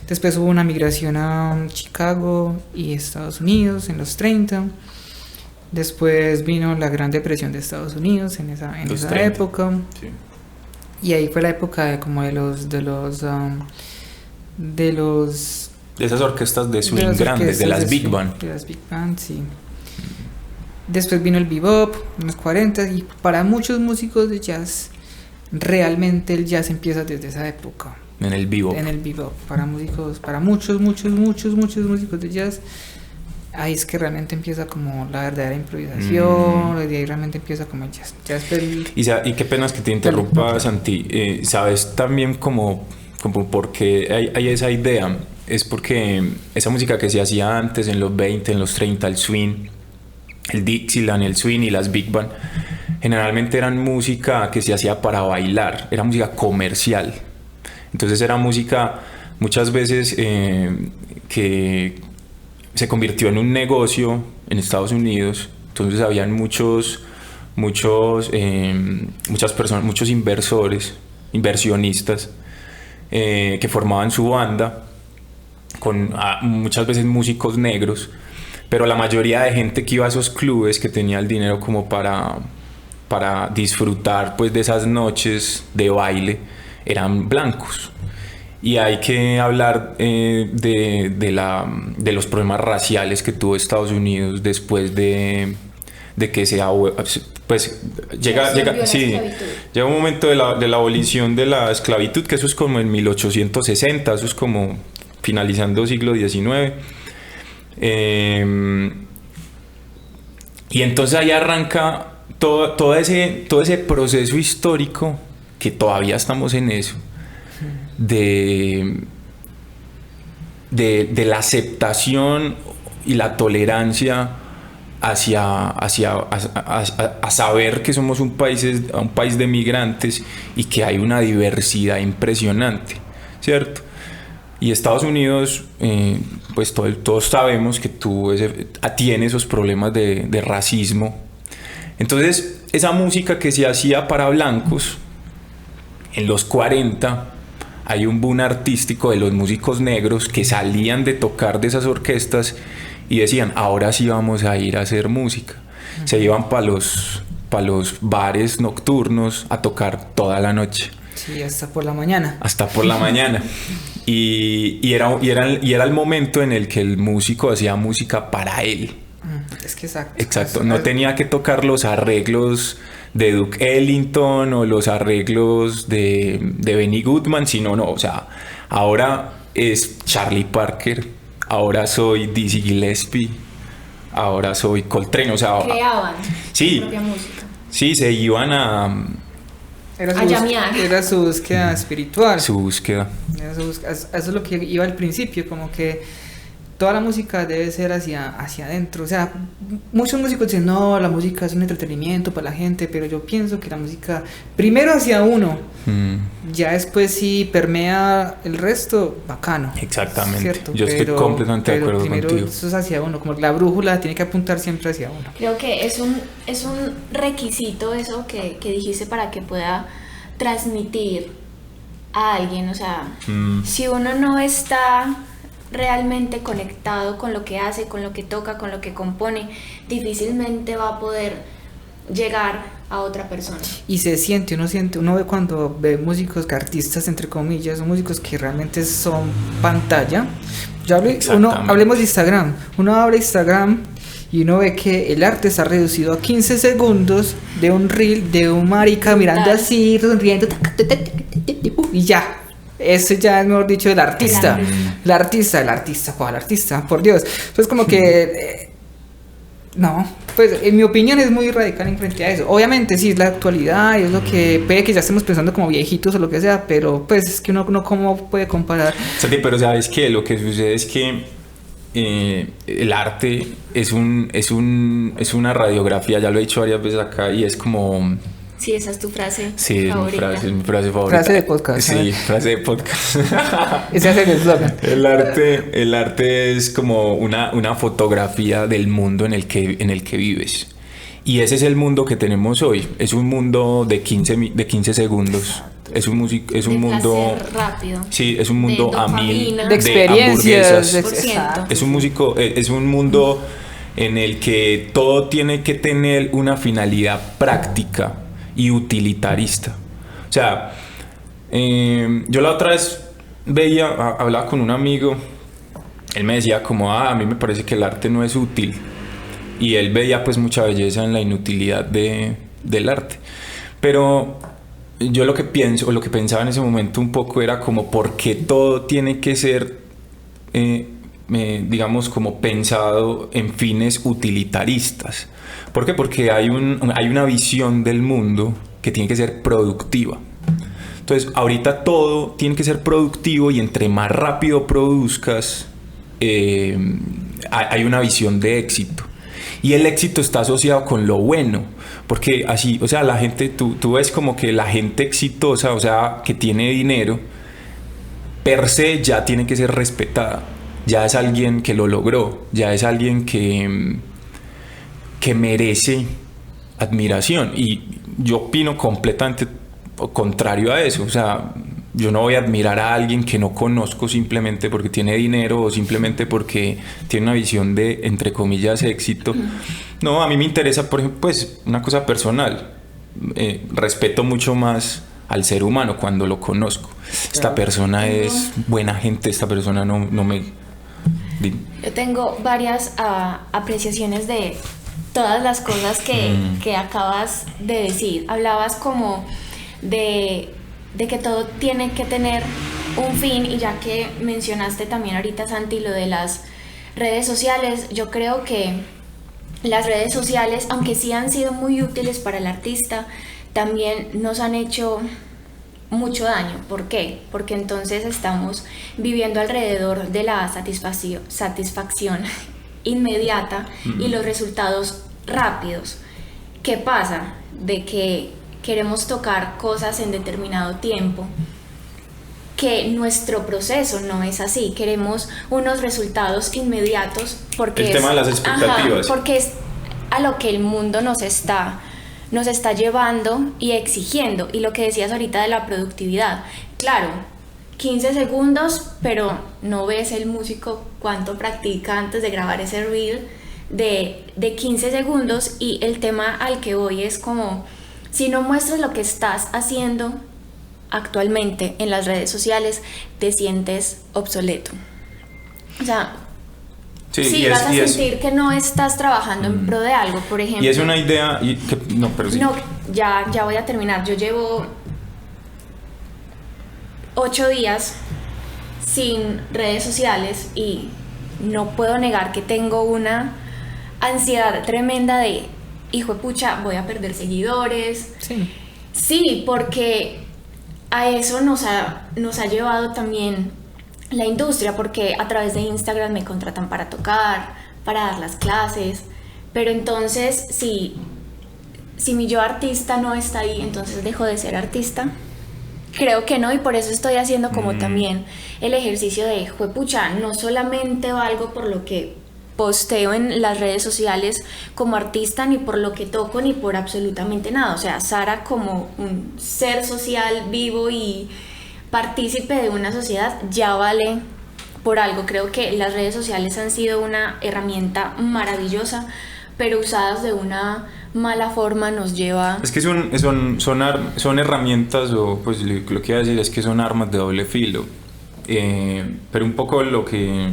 Después hubo una migración a Chicago y Estados Unidos en los 30. Después vino la Gran Depresión de Estados Unidos en esa época. Sí. Y ahí fue la época de esas orquestas de swing grandes, de las big band. De las big band, sí. Después vino el bebop en los 40, y para muchos músicos de jazz realmente el jazz empieza desde esa época. En el bebop. En el bebop, para músicos, para muchos músicos de jazz. Ahí es que realmente empieza como la verdadera improvisación, y ahí realmente empieza como el jazz. Y qué pena que te interrumpa, Santi. ¿Sabes también como por qué hay esa idea? Es porque esa música que se hacía antes, en los 20, en los 30, el swing, el Dixieland, el swing y las big band, generalmente eran música que se hacía para bailar, era música comercial. Entonces era música muchas veces que se convirtió en un negocio en Estados Unidos. Entonces habían muchas personas, muchos inversionistas que formaban su banda con muchas veces músicos negros, pero la mayoría de gente que iba a esos clubes, que tenía el dinero como para disfrutar pues de esas noches de baile, eran blancos. Y hay que hablar de los problemas raciales que tuvo Estados Unidos después de que llega un momento de la abolición de la esclavitud, que eso es como en 1860, eso es como finalizando siglo XIX. Y entonces ahí arranca todo ese proceso histórico, que todavía estamos en eso, de la aceptación y la tolerancia a saber que somos un país de migrantes y que hay una diversidad impresionante, ¿cierto? Y Estados Unidos, pues todos sabemos que tiene esos problemas de racismo. Entonces, esa música que se hacía para blancos en los 40, hay un boom artístico de los músicos negros que salían de tocar de esas orquestas y decían, ahora sí vamos a ir a hacer música. Se iban para los bares nocturnos a tocar toda la noche. Sí, hasta por la mañana. Hasta por la mañana. Y era el momento en el que el músico hacía música para él. Es que exacto. Exacto. No tenía que tocar los arreglos de Duke Ellington o los arreglos de Benny Goodman, sino o sea, ahora es Charlie Parker, ahora soy Dizzy Gillespie, ahora soy Coltrane, o sea, creaban sí, su propia música. Sí, se iban a llamear. Era su búsqueda espiritual. Su búsqueda. Eso es lo que iba al principio, como que toda la música debe ser hacia adentro. O sea, muchos músicos dicen, no, la música es un entretenimiento para la gente, pero yo pienso que la música, primero hacia uno, ya después si permea el resto, bacano. Exactamente. ¿Cierto? Yo estoy completamente de acuerdo primero contigo. Eso es hacia uno, como la brújula tiene que apuntar siempre hacia uno. Creo que es un requisito eso que dijiste para que pueda transmitir a alguien. O sea, si uno no está realmente conectado con lo que hace, con lo que toca, con lo que compone, difícilmente va a poder llegar a otra persona. Y uno ve cuando ve músicos, que artistas entre comillas, son músicos que realmente son pantalla. Hablemos de Instagram. Uno habla de Instagram y uno ve que el arte está reducido a 15 segundos de un reel de un marica mirando así, sonriendo, y ya. Eso ya es, mejor dicho, el artista. ¿Cuál artista? Por Dios. Entonces como que no, pues en mi opinión es muy radical en frente a eso. Obviamente sí es la actualidad y es lo que puede que ya estemos pensando como viejitos o lo que sea, pero pues es que uno cómo puede comparar. Sí, pero sabes que lo que sucede es que el arte es una radiografía, ya lo he dicho varias veces acá, y es como... Sí, esa es tu frase favorita. Sí, es mi frase favorita. Frase de podcast. Sí, frase de podcast. Ese es el eslogan. El arte es como una fotografía del mundo en el que vives. Y ese es el mundo que tenemos hoy. Es un mundo de 15 segundos. Es un mundo rápido. Sí, es un mundo a mil de experiencias. Es un mundo en el que todo tiene que tener una finalidad práctica y utilitarista. O sea, yo la otra vez hablaba con un amigo, él me decía como, a mí me parece que el arte no es útil, y él veía pues mucha belleza en la inutilidad del arte, pero yo lo que pienso, o lo que pensaba en ese momento un poco era como por qué todo tiene que ser, digamos, como pensado en fines utilitaristas. ¿Por qué? Porque hay una visión del mundo que tiene que ser productiva. Entonces, ahorita todo tiene que ser productivo y entre más rápido produzcas, hay una visión de éxito. Y el éxito está asociado con lo bueno, porque así, o sea, la gente, tú ves como que la gente exitosa, o sea, que tiene dinero, per se ya tiene que ser respetada. Ya es alguien que lo logró, ya es alguien que merece admiración. Y yo opino completamente contrario a eso. O sea, yo no voy a admirar a alguien que no conozco simplemente porque tiene dinero o simplemente porque tiene una visión de, entre comillas, éxito. No, a mí me interesa, por ejemplo, pues una cosa personal. Respeto mucho más al ser humano cuando lo conozco. Esta persona es buena gente, esta persona no me... Yo tengo varias apreciaciones de todas las cosas que acabas de decir. Hablabas como de que todo tiene que tener un fin, y ya que mencionaste también ahorita, Santi, lo de las redes sociales, yo creo que las redes sociales, aunque sí han sido muy útiles para el artista, también nos han hecho mucho daño. ¿Por qué? Porque entonces estamos viviendo alrededor de la satisfacción inmediata y los resultados rápidos. ¿Qué pasa? De que queremos tocar cosas en determinado tiempo, que nuestro proceso no es así. Queremos unos resultados inmediatos porque el tema de las expectativas. Porque es a lo que el mundo nos está llevando y exigiendo. Y lo que decías ahorita de la productividad, claro, 15 segundos, pero no ves el músico cuánto practica antes de grabar ese reel de 15 segundos. Y el tema al que voy es como, si no muestras lo que estás haciendo actualmente en las redes sociales, te sientes obsoleto. O sea, sí, vas a sentir que no estás trabajando en pro de algo, por ejemplo. Y es una idea... No, ya voy a terminar. Yo llevo 8 días sin redes sociales y no puedo negar que tengo una ansiedad tremenda de, hijo de pucha, voy a perder seguidores. Sí, porque a eso nos ha llevado también la industria, porque a través de Instagram me contratan para tocar, para dar las clases, pero entonces si mi yo artista no está ahí, entonces dejo de ser artista. Creo que no, y por eso estoy haciendo como también el ejercicio de, juepucha, no solamente valgo por lo que posteo en las redes sociales como artista, ni por lo que toco, ni por absolutamente nada. O sea, Sara como un ser social vivo y partícipe de una sociedad ya vale por algo. Creo que las redes sociales han sido una herramienta maravillosa, pero usadas de una mala forma nos lleva... Es que son herramientas, o pues lo que iba a decir es que son armas de doble filo. Pero un poco lo que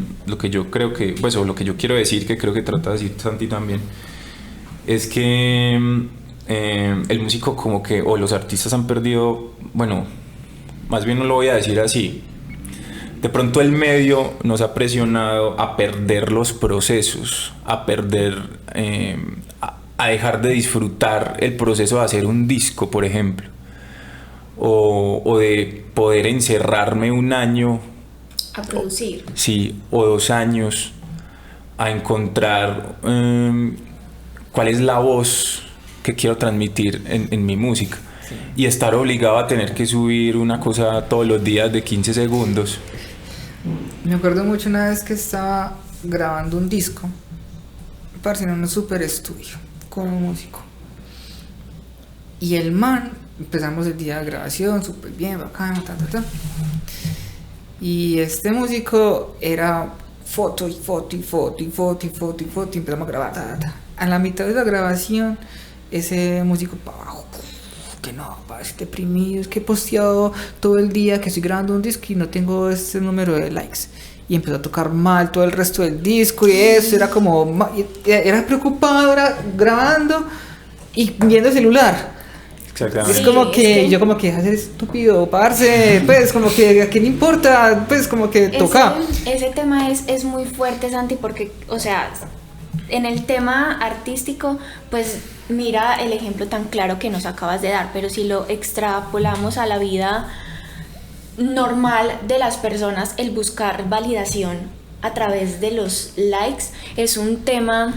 yo creo que, pues, o lo que yo quiero decir, que creo que trata de decir Santi también, es que el músico como que, o los artistas han perdido, bueno, más bien no lo voy a decir así, de pronto el medio nos ha presionado a perder los procesos, a perder, a dejar de disfrutar el proceso de hacer un disco, por ejemplo. O de poder encerrarme un año a producir. Sí, o 2 años a encontrar cuál es la voz que quiero transmitir en mi música. Sí. Y estar obligado a tener que subir una cosa todos los días de 15 segundos. Me acuerdo mucho una vez que estaba grabando un disco, parce, en un super estudio como músico. Y el man, empezamos el día de grabación, súper bien, bacano, y este músico era foto, y empezamos a grabar, A la mitad de la grabación, ese músico para abajo, que no, parece deprimido, es que he posteado todo el día que estoy grabando un disco y no tengo este número de likes. Y empezó a tocar mal todo el resto del disco y eso, era como, era preocupado, era grabando y viendo el celular. Exactamente. Es como Sí, que es que- yo como que hacer estúpido, parce, pues como que a quién le importa, pues como que toca. Ese tema es muy fuerte, Santi, porque, o sea, en el tema artístico, pues mira el ejemplo tan claro que nos acabas de dar, pero si lo extrapolamos a la vida normal de las personas, el buscar validación a través de los likes es un tema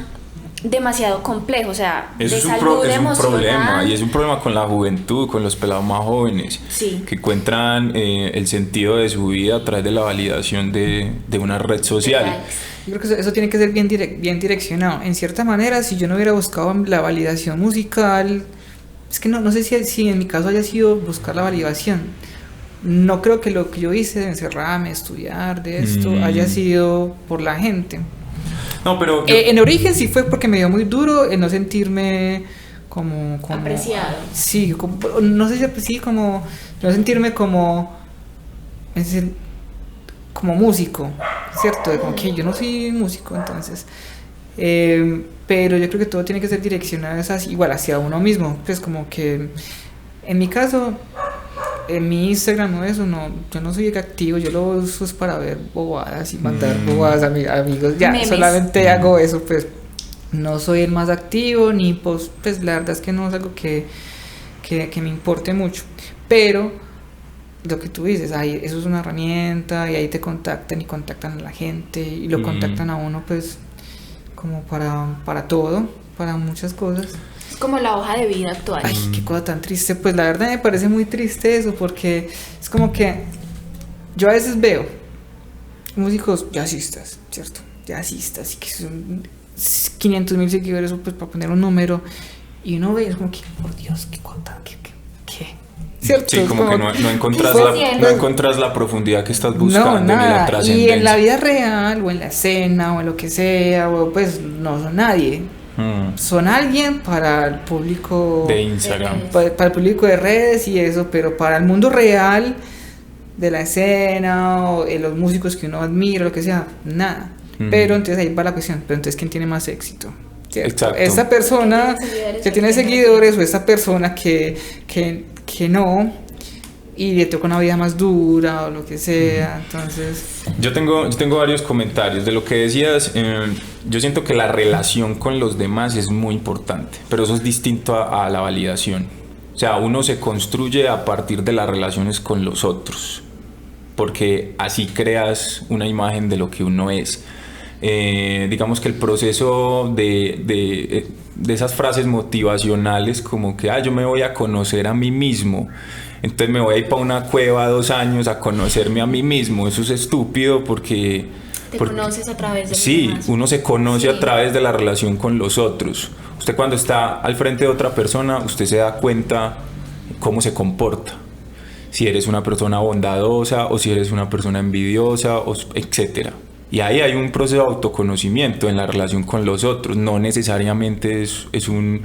demasiado complejo, o sea, Eso de es un, salud es un emocional. problema, y es un problema con la juventud, con los pelados más jóvenes, Sí. que encuentran el sentido de su vida a través de la validación de una red social. likes. Yo creo que eso tiene que ser bien direccionado. En cierta manera, si yo no hubiera buscado la validación musical, es que no sé si en mi caso haya sido buscar la validación. No creo que lo que yo hice de encerrarme, estudiar de esto, haya sido por la gente. No, pero En origen sí fue porque me dio muy duro el no sentirme como Apreciado. Sí, no sé si sí, como no sentirme como músico, ¿cierto? Como que yo no soy músico, entonces. Pero yo creo que todo tiene que ser direccionado igual hacia uno mismo. Pues como que en mi caso, en mi Instagram no eso, no, yo no soy activo, yo lo uso es para ver bobadas y mandar bobadas a mis amigos. Ya, Memes. solamente hago eso, pues no soy el más activo, ni pues la verdad es que no es algo que me importe mucho. Pero lo que tú dices, ahí, eso es una herramienta y ahí te contactan y contactan a la gente y lo contactan a uno pues como para todo, para muchas cosas. Es como la hoja de vida actual. Ay, qué cosa tan triste. Pues la verdad me parece muy triste eso porque es como que yo a veces veo músicos jazzistas, ¿cierto? Jazzistas y que son 500,000 seguidores pues para poner un número y uno ve es como que, por Dios, qué cosa, qué. ¿Cierto? sí, como que no encontrás, ¿qué la, haciendo? no encontrás la profundidad que estás buscando, No, ni la nada. Y trascendencia. en la vida real, o en la escena, o en lo que sea, o pues no son nadie. Son alguien para el público De Instagram. para el público de redes y eso, pero para el mundo real de la escena o de los músicos que uno admira, lo que sea, nada. Pero entonces ahí va la cuestión, pero entonces ¿quién tiene más éxito? ¿Cierto? Exacto. Esa persona que tiene seguidores o esa persona que no y le toca una vida más dura o lo que sea, entonces Yo tengo varios comentarios de lo que decías. Yo siento que la relación con los demás es muy importante, pero eso es distinto a la validación. O sea, uno se construye a partir de las relaciones con los otros, porque así creas una imagen de lo que uno es. Digamos que el proceso de esas frases motivacionales como que yo me voy a conocer a mí mismo, entonces me voy a ir para una cueva 2 años a conocerme a mí mismo, eso es estúpido porque Conoces a través de los sí, demás. uno se conoce Sí. a través de la relación con los otros. Usted cuando está al frente de otra persona, usted se da cuenta cómo se comporta, si eres una persona bondadosa o si eres una persona envidiosa, etcétera. Y ahí hay un proceso de autoconocimiento en la relación con los otros, no necesariamente es un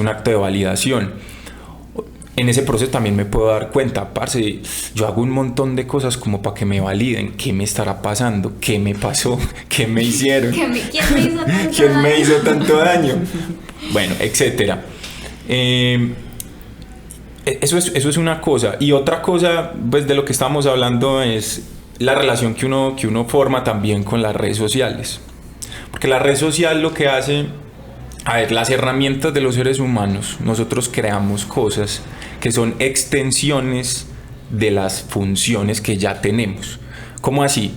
acto de validación. En ese proceso también me puedo dar cuenta, parce, yo hago un montón de cosas como para que me validen, ¿qué me estará pasando? ¿Qué me pasó? ¿Qué me hicieron? ¿Quién me hizo tanto ¿Quién me daño? hizo tanto daño? Bueno, etcétera. Eso es una cosa. Y otra cosa, pues, de lo que estamos hablando es la relación que uno forma también con las redes sociales. Porque la red social lo que hace, las herramientas de los seres humanos, nosotros creamos cosas que son extensiones de las funciones que ya tenemos. ¿Cómo así?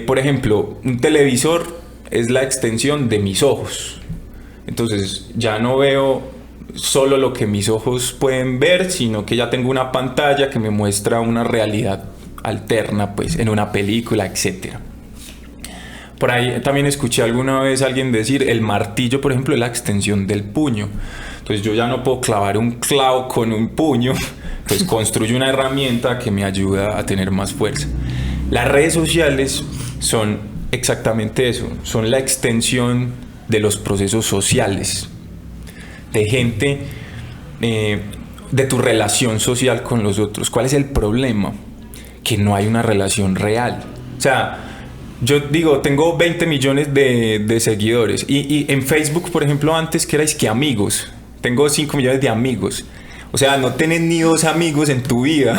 Por ejemplo, un televisor es la extensión de mis ojos. Entonces ya no veo solo lo que mis ojos pueden ver, sino que ya tengo una pantalla que me muestra una realidad alterna, pues, en una película, etcétera. Por ahí también escuché alguna vez a alguien decir, el martillo, por ejemplo, es la extensión del puño. Entonces yo ya no puedo clavar un clavo con un puño, pues construyo una herramienta que me ayuda a tener más fuerza. Las redes sociales son exactamente eso, son la extensión de los procesos sociales, de gente, de tu relación social con los otros. ¿Cuál es el problema? Que no hay una relación real. O sea, yo digo, tengo 20 millones de seguidores y en Facebook, por ejemplo, antes que erais que amigos. tengo 5 millones de amigos. O sea, no tenés ni 2 amigos en tu vida.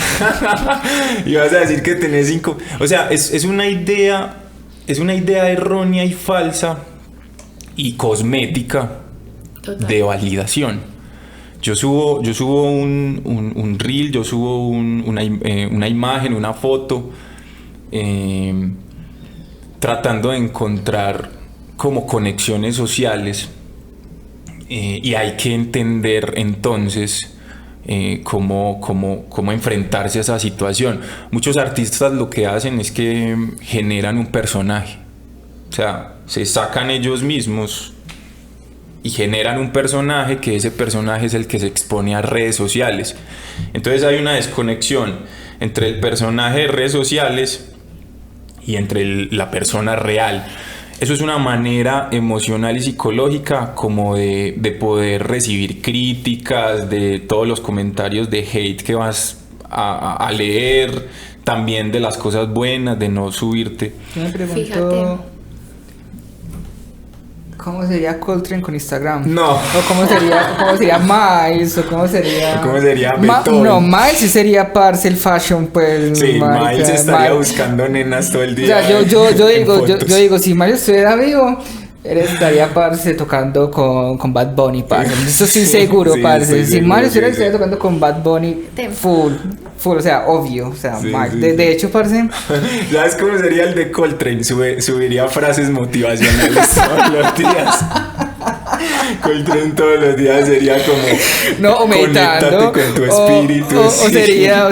Y vas a decir que tenés 5. O sea, es una idea errónea y falsa y cosmética. Total. De validación. Yo subo un reel, yo subo una imagen, una foto, tratando de encontrar como conexiones sociales, y hay que entender entonces cómo enfrentarse a esa situación. Muchos artistas lo que hacen es que generan un personaje, o sea, se sacan ellos mismos y generan un personaje, que ese personaje es el que se expone a redes sociales. Entonces hay una desconexión entre el personaje de redes sociales y entre la persona real. Eso es una manera emocional y psicológica como de poder recibir críticas, de todos los comentarios de hate que vas a leer, también de las cosas buenas, de no subirte. Yo me pregunto, Fíjate. ¿cómo sería Coltrane con Instagram? No. O cómo sería Miles, o cómo sería... ¿Cómo sería Beethoven? No, Miles sí sería parce el fashion, pues. Sí, marica, Miles estaría Miles. buscando nenas todo el O día. sea, yo en fotos. digo, si Miles estuviera vivo, él estaría, parce, tocando con Bad Bunny, parce. Eso sí seguro, Sí, parce. estoy Si seguro Miles que estaría sí. tocando con Bad Bunny, Tem. full, o sea, obvio. O sea, Sí, Miles. sí, De sí. hecho, parce, ¿Sabes cómo sería el de Coltrane? Subiría frases motivacionales todos los días. Coltrane todos los días sería como... no, o meditando. Conéctate con tu espíritu. O sí.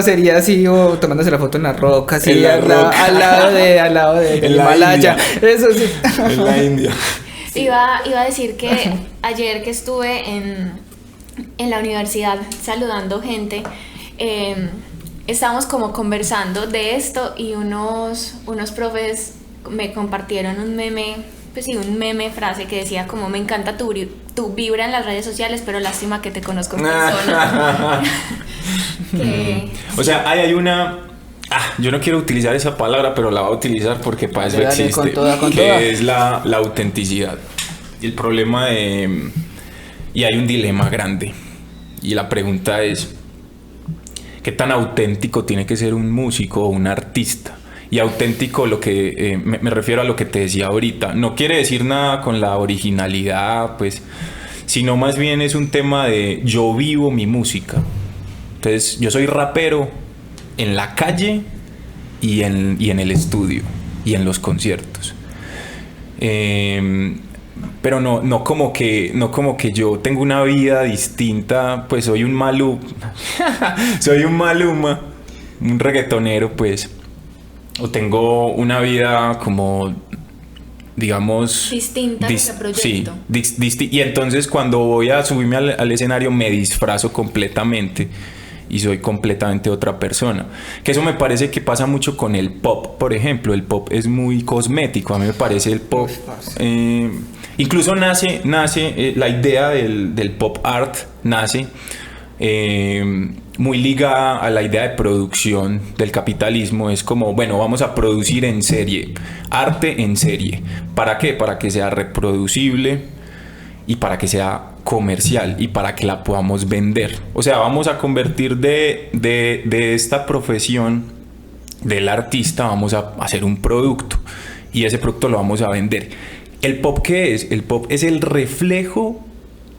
sería así, o tomándose la foto en la roca, así, En la roca. al lado de En la Himalaya. India. Eso sí. En la India. Iba a decir que ayer que estuve en la universidad saludando gente, estábamos como conversando de esto y unos profes me compartieron un meme, pues sí, un meme frase que decía como: me encanta tu vibra en las redes sociales, pero lástima que te conozco en persona. Que- O sea, hay una... yo no quiero utilizar esa palabra, pero la voy a utilizar porque para eso Dale, existe. con toda. Que es la autenticidad. Y el problema de... Y hay un dilema grande. Y la pregunta es: ¿qué tan auténtico tiene que ser un músico o un artista? Y auténtico, lo que me refiero a lo que te decía ahorita. No quiere decir nada con la originalidad, pues, sino más bien es un tema de yo vivo mi música. Entonces, yo soy rapero en la calle y en el estudio y en los conciertos. Pero no como que yo tengo una vida distinta, pues soy un soy un Maluma, un reggaetonero, pues, o tengo una vida como, digamos, Distinta a ese proyecto. Sí, y entonces cuando voy a subirme al escenario me disfrazo completamente y soy completamente otra persona. Que eso me parece que pasa mucho con el pop, por ejemplo. El pop es muy cosmético. A mí me parece el pop... incluso nace la idea del pop art, nace muy ligada a la idea de producción del capitalismo. Es como, bueno, vamos a producir en serie, arte en serie. ¿Para qué? Para que sea reproducible y para que sea comercial y para que la podamos vender. O sea, vamos a convertir de esta profesión del artista, vamos a hacer un producto y ese producto lo vamos a vender. ¿El pop qué es? El pop es el reflejo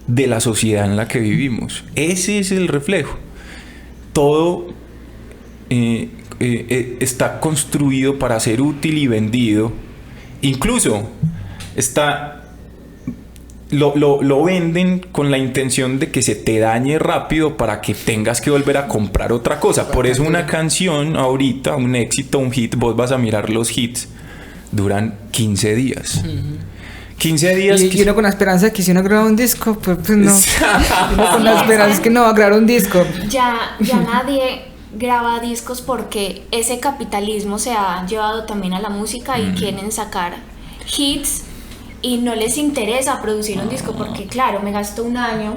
de la sociedad en la que vivimos. Ese es el reflejo. Todo está construido para ser útil y vendido. Incluso lo venden con la intención de que se te dañe rápido para que tengas que volver a comprar otra cosa. Por eso una canción ahorita, un éxito, un hit, vos vas a mirar los hits, duran 15 días. 15 días. Y uno con la esperanza de que si uno graba un disco, pues no. Uno con la esperanza es que no va a grabar un disco. Ya nadie graba discos porque ese capitalismo se ha llevado también a la música y quieren sacar hits y no les interesa producir un disco porque, claro, me gasto un año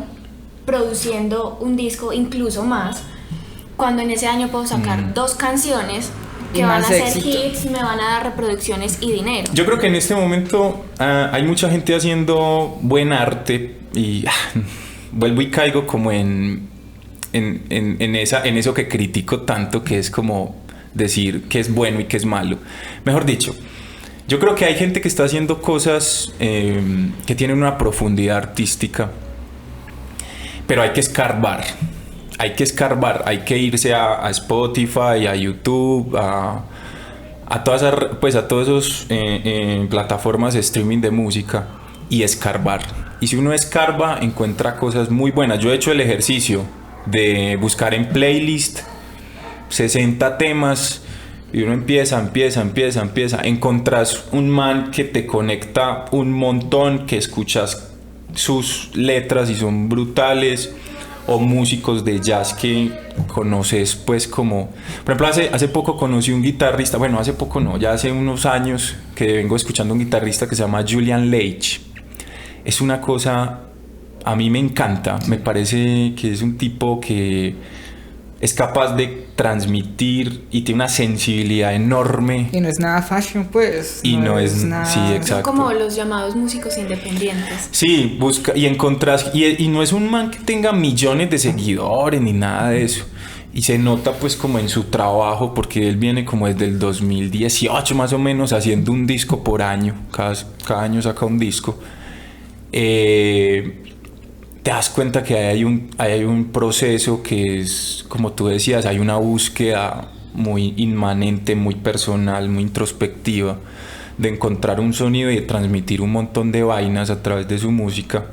produciendo un disco, incluso más, cuando en ese año puedo sacar 2 canciones que Y van a más ser éxito. hits, me van a dar reproducciones y dinero. Yo creo que en este momento hay mucha gente haciendo buen arte y vuelvo y caigo como en eso que critico tanto, que es como decir que es bueno y que es malo. Mejor dicho, yo creo que hay gente que está haciendo cosas que tienen una profundidad artística, pero hay que escarbar, hay que irse a Spotify, a YouTube, a todas esas, pues a todas esas plataformas de streaming de música y escarbar. Y si uno escarba, encuentra cosas muy buenas. Yo he hecho el ejercicio de buscar en playlist 60 temas y uno empieza, encontrás un man que te conecta un montón, que escuchas sus letras y son brutales, o músicos de jazz que conoces pues como, por ejemplo, hace poco conocí un guitarrista, bueno, hace poco no, ya hace unos años que vengo escuchando un guitarrista que se llama Julian Leitch. Es una cosa, a mí me encanta, me parece que es un tipo que es capaz de transmitir y tiene una sensibilidad enorme. Y no es nada fashion, pues. Y no es nada. Sí, exacto. Son como los llamados músicos independientes. Sí, busca y encontrás. Y no es un man que tenga millones de seguidores ni nada de eso. Y se nota, pues, como en su trabajo, porque él viene como desde el 2018, más o menos, haciendo un disco por año. Cada año saca un disco. Te das cuenta que hay un proceso que es, como tú decías, hay una búsqueda muy inmanente, muy personal, muy introspectiva, de encontrar un sonido y de transmitir un montón de vainas a través de su música.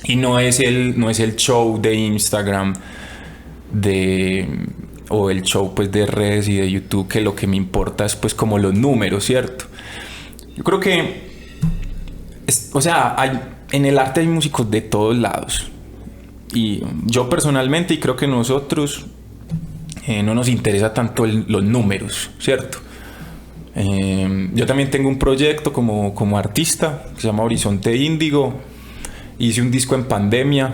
Y no es el show de Instagram o el show pues de redes y de YouTube, que lo que me importa es pues como los números, ¿cierto? Yo creo que en el arte hay músicos de todos lados, y yo personalmente, y creo que nosotros no nos interesa tanto los números, ¿cierto? Yo también tengo un proyecto como artista que se llama Horizonte Índigo. Hice un disco en pandemia,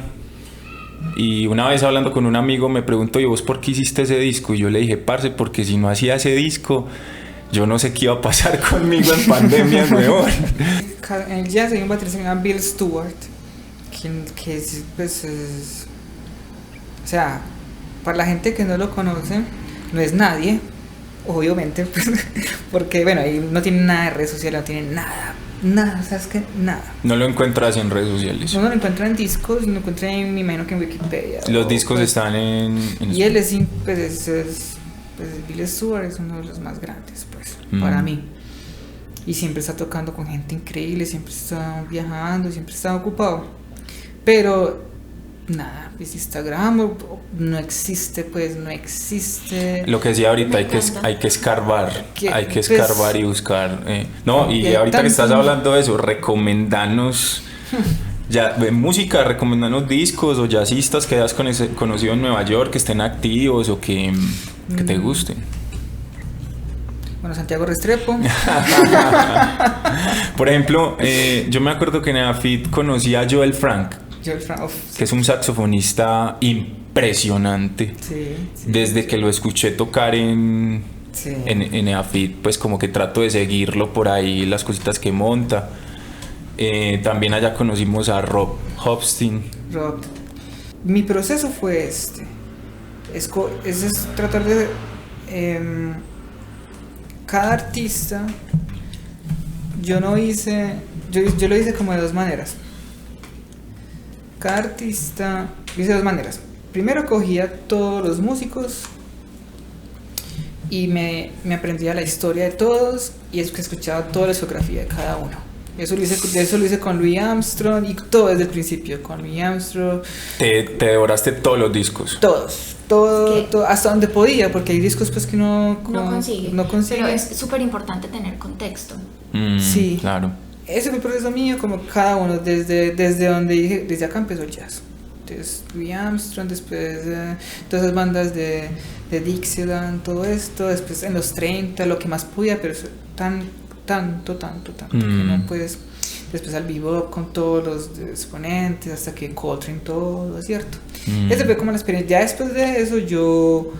y una vez hablando con un amigo me preguntó: ¿y vos por qué hiciste ese disco? Y yo le dije: parce, porque si no hacía ese disco, yo no sé qué iba a pasar conmigo en pandemia, weón. En el jazz hay un baterista que se llama Bill Stewart, que es, pues, o sea, para la gente que no lo conoce, no es nadie, obviamente, pues, porque, bueno, ahí no tiene nada de redes sociales, no tiene nada, o sea, es que nada. No lo encuentras en redes sociales. Uno lo encuentra en discos, lo encuentra me imagino que en Wikipedia. Los discos pues, están en y él pues Bill Stewart es uno de los más grandes, pues, para mí. Y siempre está tocando con gente increíble, siempre está viajando, siempre está ocupado. Pero nada, pues Instagram no existe, pues no existe. Lo que decía ahorita, hay que escarbar, y buscar. No, y ahorita que estás hablando de eso, recomendanos ya de música, recomendanos discos o jazzistas que hayas conocido en Nueva York, que estén activos o que te gusten. Bueno, Santiago Restrepo. Por ejemplo, yo me acuerdo que en EAFIT conocí a Joel Frank, que es un saxofonista impresionante. Sí. Desde que lo escuché tocar en EAFIT, pues como que trato de seguirlo por ahí, las cositas que monta. También allá conocimos a Rob Hofstein. Mi proceso fue este. Es tratar de... cada artista, yo lo hice como de dos maneras. Cada artista, hice de dos maneras. Primero cogía todos los músicos y me aprendía la historia de todos y escuchaba toda la discografía de cada uno. Eso lo hice con Louis Armstrong, y todo desde el principio, con Louis Armstrong. ¿Te devoraste todos los discos? Todo, hasta donde podía, porque hay discos pues que no consigue. Pero es súper importante tener contexto. Sí, claro. Ese fue el proceso mío, como cada uno, desde donde dije, desde acá empezó el jazz. Entonces, Louis Armstrong, después todas esas bandas de Dixieland, todo esto, después en los 30, lo que más podía, pero tanto, que no puedes. Después al bebop con todos los exponentes, hasta que Coltrane, todo, ¿cierto? Esa fue como la experiencia. Ya después de eso yo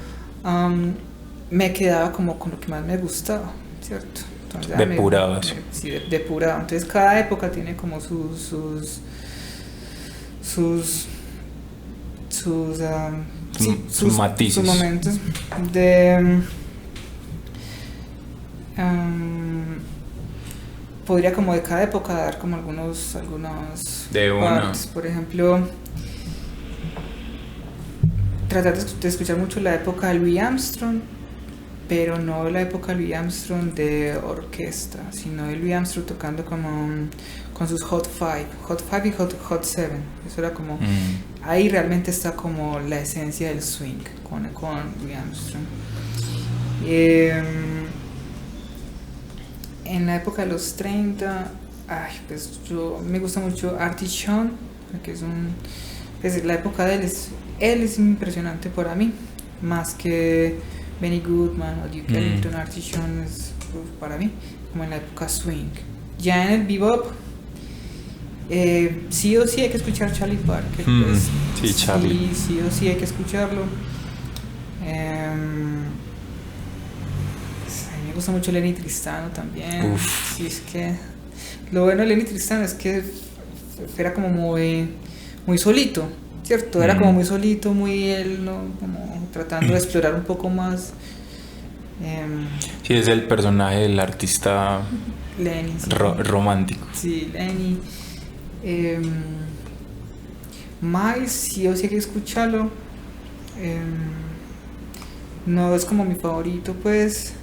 me quedaba como con lo que más me gustaba, ¿cierto? Entonces, depurado. Sí, depurado. Entonces cada época tiene como sus sus matices. Sus momentos de podría como de cada época dar como algunos de una. partes. Por ejemplo, tratar de escuchar mucho la época de Louis Armstrong, pero no la época de Louis Armstrong de orquesta, sino de Louis Armstrong tocando como con sus Hot 5 y Hot 7. Eso era como ahí realmente está como la esencia del swing con Louis Armstrong. En la época de los 30, pues me gusta mucho Artie Shaw, que es pues la época de él es impresionante para mí, más que Benny Goodman o Duke Ellington. Artie Shaw es para mí como en la época swing. Ya en el bebop, sí o sí hay que escuchar Charlie Parker. Pues, sí, Charlie. Sí o sí hay que escucharlo. Me gusta mucho Lenny Tristano también. Uf. Sí, es que lo bueno de Lenny Tristano es que era como muy solito, ¿cierto? Era como muy solito, muy él, ¿no? Como tratando de explorar un poco más. Sí, es el personaje del artista Lenny, sí. Romántico. Sí, Lenny. Miles, sí o sí hay que escucharlo. No es como mi favorito, pues.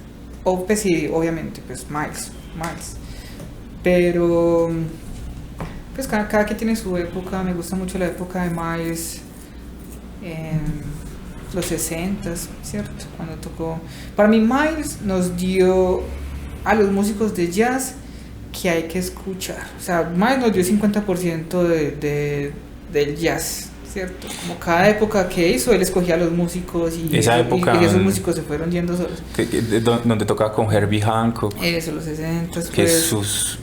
Pues sí, obviamente, pues Miles. Pero pues cada quien tiene su época. Me gusta mucho la época de Miles en los 60s, ¿cierto? Cuando tocó. Para mí Miles nos dio a los músicos de jazz que hay que escuchar. O sea, Miles nos dio el 50% del jazz, ¿cierto? Como cada época que hizo, él escogía a los músicos y esos músicos se fueron yendo solos. Donde tocaba con Herbie Hancock. Eso, los 60. Pues,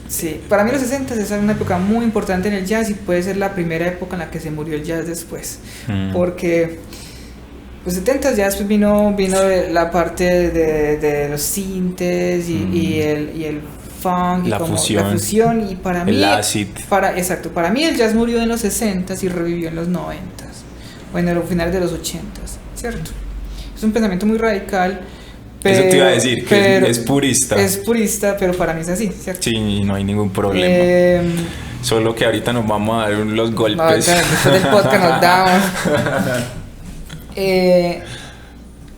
sí, para mí los 60 es una época muy importante en el jazz y puede ser la primera época en la que se murió el jazz después. Porque los 70 ya después vino la parte de los sintes y el funk, la y como fusión, la fusión, y para mí el acid. Para mí el jazz murió en los 60s y revivió en los 90s, o en los finales de los 80s, ¿cierto? Es un pensamiento muy radical, pero, eso te iba a decir, que es purista. Es purista, pero para mí es así, ¿cierto? Sí, no hay ningún problema. Solo que ahorita nos vamos a dar los golpes. No, después del podcast nos damos.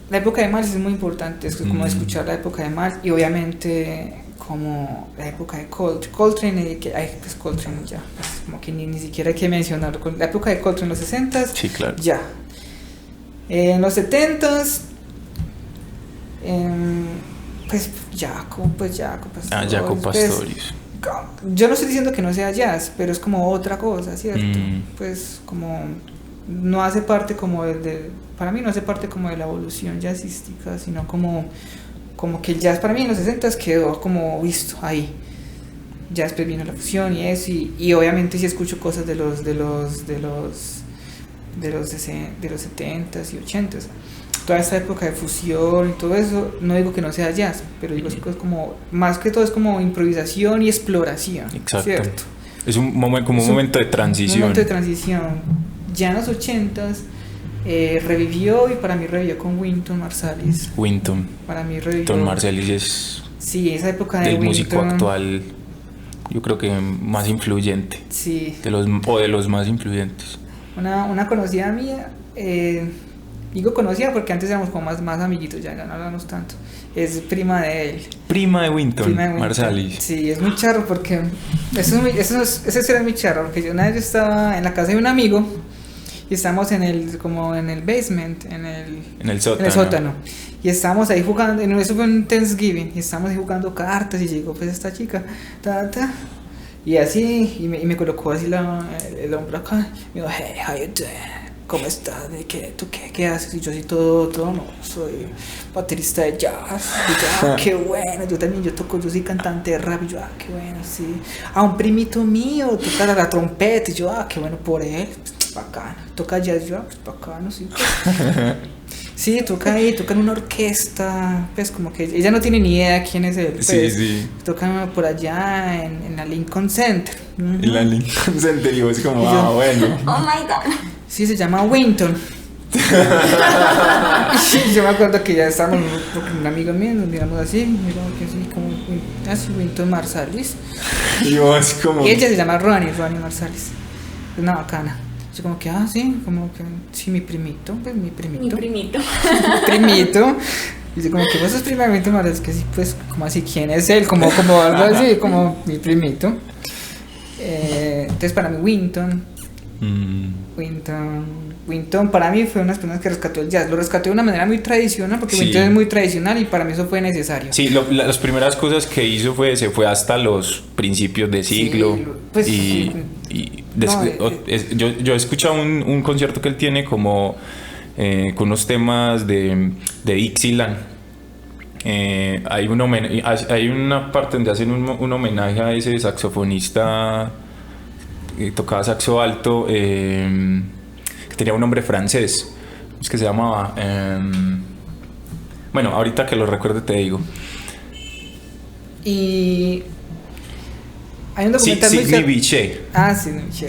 La época de Miles es muy importante, es como escuchar la época de Miles y obviamente como la época de Coltrane, pues Coltrane ya, pues como que ni siquiera hay que mencionarlo. La época de Coltrane en los 60s, sí, claro. Ya. En los 70s, pues Jaco Pastorius. Jaco Pastorius. Yo no estoy diciendo que no sea jazz, pero es como otra cosa, ¿cierto? Pues como no hace parte como para mí no hace parte como de la evolución jazzística, sino como que el jazz para mí en los 60s quedó como visto ahí. Ya después vino la fusión y eso, y obviamente sí escucho cosas de los 70s y 80s. Toda esta época de fusión y todo eso, no digo que no sea jazz, pero digo que es como, más que todo es como improvisación y exploración. Exacto. ¿Cierto? Es un momento de transición. Un momento de transición. Ya en los 80s revivió, y para mí revivió con Wynton Marsalis. Para mí revivió. Wynton Marsalis es, sí, esa época de del Wynton, músico actual, yo creo que más influyente. Sí. De los más influyentes. Una conocida mía, digo conocida porque antes éramos como más amiguitos, ya no hablamos tanto. Es prima de él. Prima de Wynton Marsalis. Sí, es muy charro porque ese sí era muy charro, porque una vez yo estaba en la casa de un amigo y estábamos en el basement, en el sótano. Y estábamos ahí jugando, eso fue un Thanksgiving, y estábamos ahí jugando cartas y llegó pues esta chica, y así, y me colocó así el hombro acá, y me dijo, hey, how you doing? ¿Cómo estás? ¿Tú qué haces? Y yo así todo, no, soy baterista de jazz. Y yo, qué bueno, yo soy cantante de rap. Y yo, qué bueno, sí. Un primito mío toca la trompeta. Y yo, qué bueno por él, pues, bacano. Toca jazz, yo, pues bacano, sí. Pues. Sí, toca en una orquesta, pues como que ella no tiene ni idea quién es él. Pues, sí. Toca por allá en la Lincoln Center. En la Lincoln Center, y vos como, bueno. Oh my God. Sí, se llama Wynton. Y yo me acuerdo que ya estábamos, porque un amigo mío nos miramos así, miramos que así, como, así, Wynton Marsalis. Y vos como... Y ella se llama Ronnie Marsalis. Es una bacana. Yo como que, sí, como que, sí, mi primito, pues mi primito. Mi primito. Mi primito. Y yo como que vos sos primamente Marsalis, que sí, pues, como así, ¿quién es él? Como algo así, como mi primito. Entonces para mí Wynton para mí fue una de las personas que rescató el jazz. Lo rescató de una manera muy tradicional, porque Wynton es muy tradicional y para mí eso fue necesario. Sí, las primeras cosas que hizo se fue hasta los principios de siglo. Sí, pues, yo he escuchado un concierto que él tiene como con unos temas de Dixieland. Hay una parte donde hacen un homenaje a ese saxofonista que tocaba saxo alto, que tenía un nombre francés, es que se llamaba bueno, ahorita que lo recuerde te digo. Y hay un documental Sidney Bechet.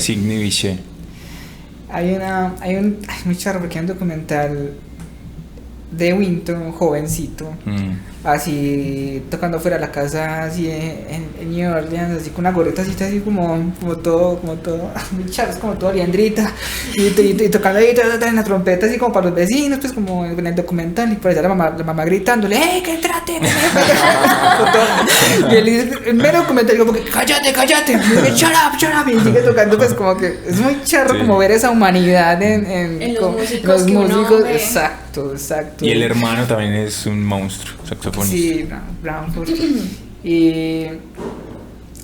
Sidney Bechet. Hay muy charro porque hay un documental de Wynton, jovencito, así tocando fuera de la casa, así en New Orleans, así con una gorrita así como todo, muy charro, como todo liandrita, y tocando ahí en la trompeta, así como para los vecinos, pues como en el documental, y por allá la mamá gritándole, ¡que entrate! Y él dice, en mero documental, como que, ¡cállate! Y dice, ¡shut up! Y sigue tocando, pues como que es muy charro como ver esa humanidad en los músicos. Exacto. Y el hermano también es un monstruo, saxofonista. Sí, Brownford. Y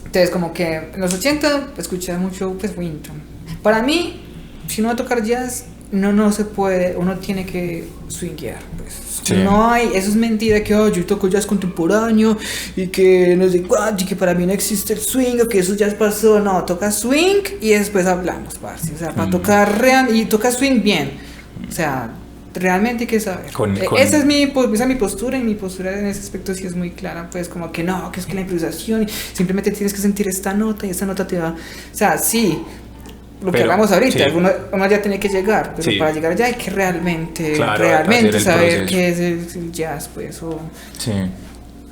entonces como que en los 80 escuché mucho pues Wynton. Para mí, si uno va a tocar jazz, no se puede, uno tiene que swinguear, pues. Sí. No hay, eso es mentira que yo toco jazz contemporáneo y que no sé cuánto, y que para mí no existe el swing, o que eso ya pasó. No, toca swing y después hablamos, parce. O sea, para tocar real y toca swing bien. O sea, realmente hay que saber. Esa es mi postura, y mi postura en ese aspecto sí es muy clara, pues como que no, que es que la improvisación, simplemente tienes que sentir esta nota y esta nota te va, o sea, sí, lo que hablamos ahorita, sí. uno ya tiene que llegar, pero sí, para llegar allá hay que realmente saber qué es el jazz, pues. Sí.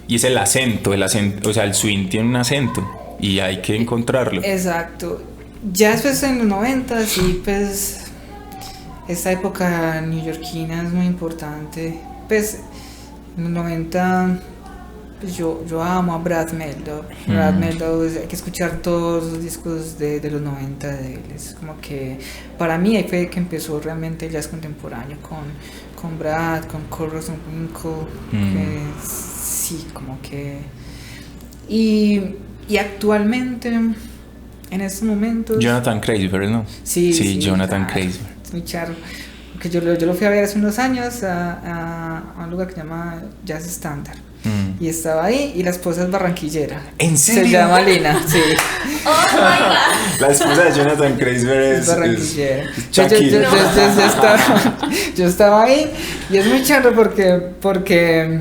Y es el acento, o sea, el swing tiene un acento y hay que encontrarlo. Exacto. Ya después en los 90 sí, pues esta época neoyorquina es muy importante. Pues en los 90 pues yo amo a Brad Mehldau. Brad Mehldau, hay que escuchar todos los discos de los 90 de él. Es como que para mí ahí fue que empezó realmente el jazz contemporáneo con Brad, con Cole Rosenwinkel, sí, como que y actualmente en estos momentos Jonathan Kreisberg, ¿no? Sí, Jonathan claro. Kreisberg. Muy charro. Porque yo lo fui a ver hace unos años a un lugar que se llama Jazz Standard. Y estaba ahí, y la esposa es barranquillera. ¿En serio? Se llama Lina, sí. Oh my God. La esposa de Jonathan Kreisberg es barranquillera. Es yo estaba ahí, y es muy charro porque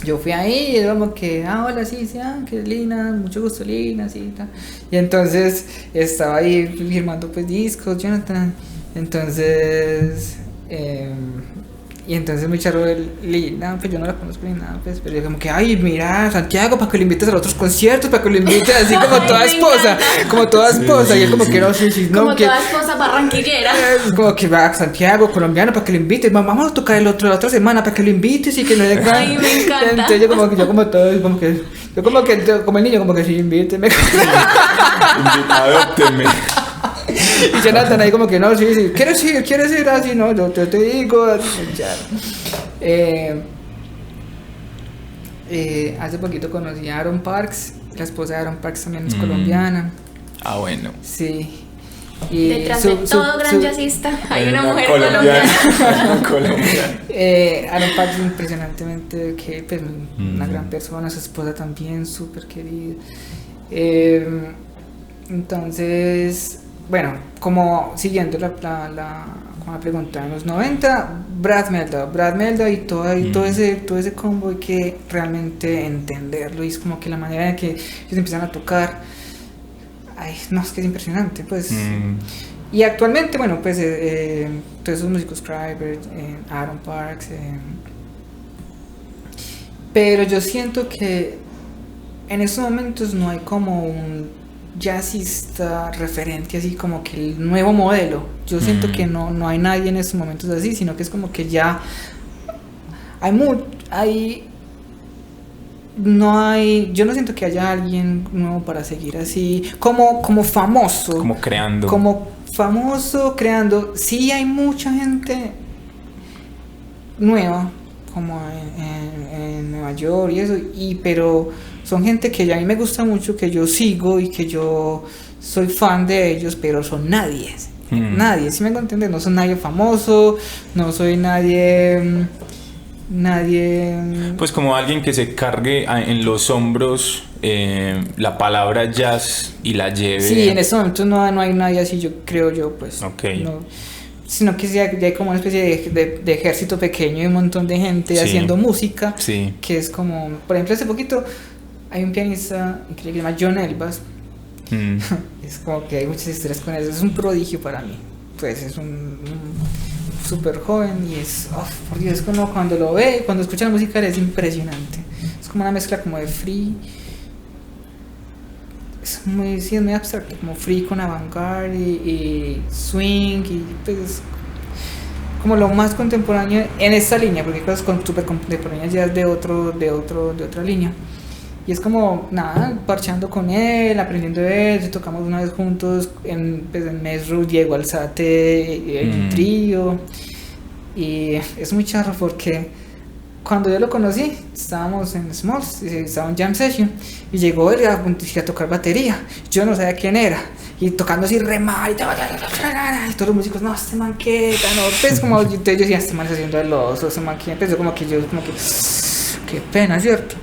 yo fui ahí y era como que, hola, sí, que Lina, mucho gusto, Lina, sí, tal. Y entonces estaba ahí firmando pues discos, Jonathan. Entonces, y entonces muy charro Lina, pues yo no la conozco ni nada, pues, pero yo como que, mira, Santiago, para que lo invites a los otros conciertos, para que lo invites así como toda esposa, sí, y él como que no, sí, no, como toda esposa barranquillera. Como que va Santiago, colombiano, para que lo invites, vamos a tocar la otra semana para que lo invites y que no dejan. Ay, me encanta. Entonces yo como el niño, como que sí, invíteme. Adóptenme. Y Jonathan ahí como que no, sí, ¿quieres ir así? No, yo te digo, hace poquito conocí a Aaron Parks, la esposa de Aaron Parks también es colombiana. Ah, bueno. Sí. Y detrás de todo gran jazzista hay una mujer colombiana. Aaron Parks impresionantemente, que pues una gran persona, su esposa también, súper querida. Entonces, bueno, como siguiendo la pregunta, en los 90, Brad Mehldau y todo ese combo, hay que realmente entenderlo, y es como que la manera en que ellos empiezan a tocar, no, es que es impresionante, pues. Y actualmente, bueno, pues todos esos músicos, Cryber, Aaron Parks, pero yo siento que en estos momentos no hay como un jazzista referente así como que el nuevo modelo. Yo siento que no hay nadie en estos momentos así, sino que es como que ya yo no siento que haya alguien nuevo para seguir así como famoso, como famoso creando. Sí hay mucha gente nueva como en Nueva York y eso, pero son gente que ya a mí me gusta mucho, que yo sigo y que yo soy fan de ellos, pero son nadie, ¿sí me hago entender? No soy nadie famoso, no soy nadie, pues como alguien que se cargue en los hombros la palabra jazz y la lleve. Sí, en estos momentos no hay nadie así, yo creo, pues. Okay. No, sino que ya hay como una especie de ejército pequeño y un montón de gente haciendo música, que es como, por ejemplo, hace poquito hay un pianista increíble que se llama John Elvas. Es como que hay muchas historias con él, es un prodigio para mí, pues es un súper joven y es, por Dios, como cuando lo ve, cuando escucha la música es impresionante, es como una mezcla como de free, es muy abstracto, como free con avant-garde y swing, y pues como lo más contemporáneo en esta línea, porque hay cosas súper contemporáneas ya de otra línea. Y es como, nada, parchando con él, aprendiendo de él, tocamos una vez juntos en Mesro, Diego Alzate, el trío. Y es muy charro porque cuando yo lo conocí, estábamos en Smalls, estaba en Jam Session, y llegó él a tocar batería. Yo no sabía quién era, y tocando así re mal, y todos los músicos, no, este man queda, no, pues como yo decía, este man está haciendo el oso, este man que empezó como que qué pena, ¿cierto?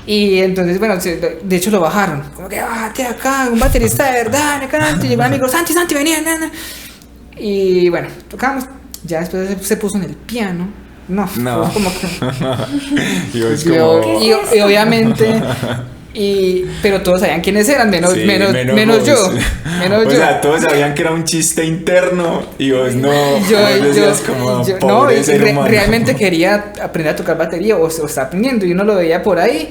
Y entonces, bueno, de hecho lo bajaron, como que bájate acá, un baterista de verdad, y llegó un amigo, Santi, venía, nana. Y bueno, tocamos, ya después se puso en el piano. No. Como que y obviamente pero todos sabían quiénes eran, menos yo. O sea, todos sabían que era un chiste interno y vos no. Decías como pobre ser humano. Realmente quería aprender a tocar batería o estaba aprendiendo y uno lo veía por ahí.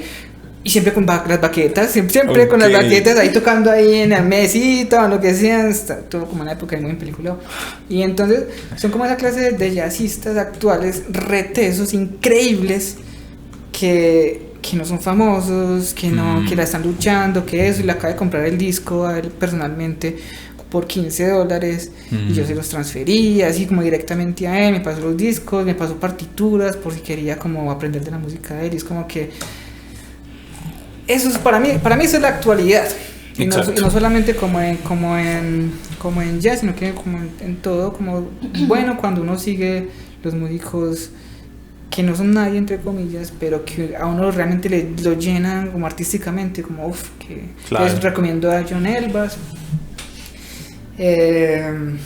Y siempre con las baquetas, siempre con las baquetas ahí tocando ahí en la mesita o lo que sea, todo como una época muy en película. Y entonces son como esa clase de jazzistas actuales, retesos, increíbles, que no son famosos, que la están luchando, que eso, y le acaba de comprar el disco a él personalmente por $15 y yo se los transferí así como directamente a él, me pasó los discos, me pasó partituras por si quería como aprender de la música de él, y es como que eso es para mí eso es la actualidad. Y no solamente como en jazz, sino que como en todo, como bueno, cuando uno sigue los músicos que no son nadie entre comillas, pero que a uno realmente lo llenan como artísticamente, como les recomiendo a John Elvas. En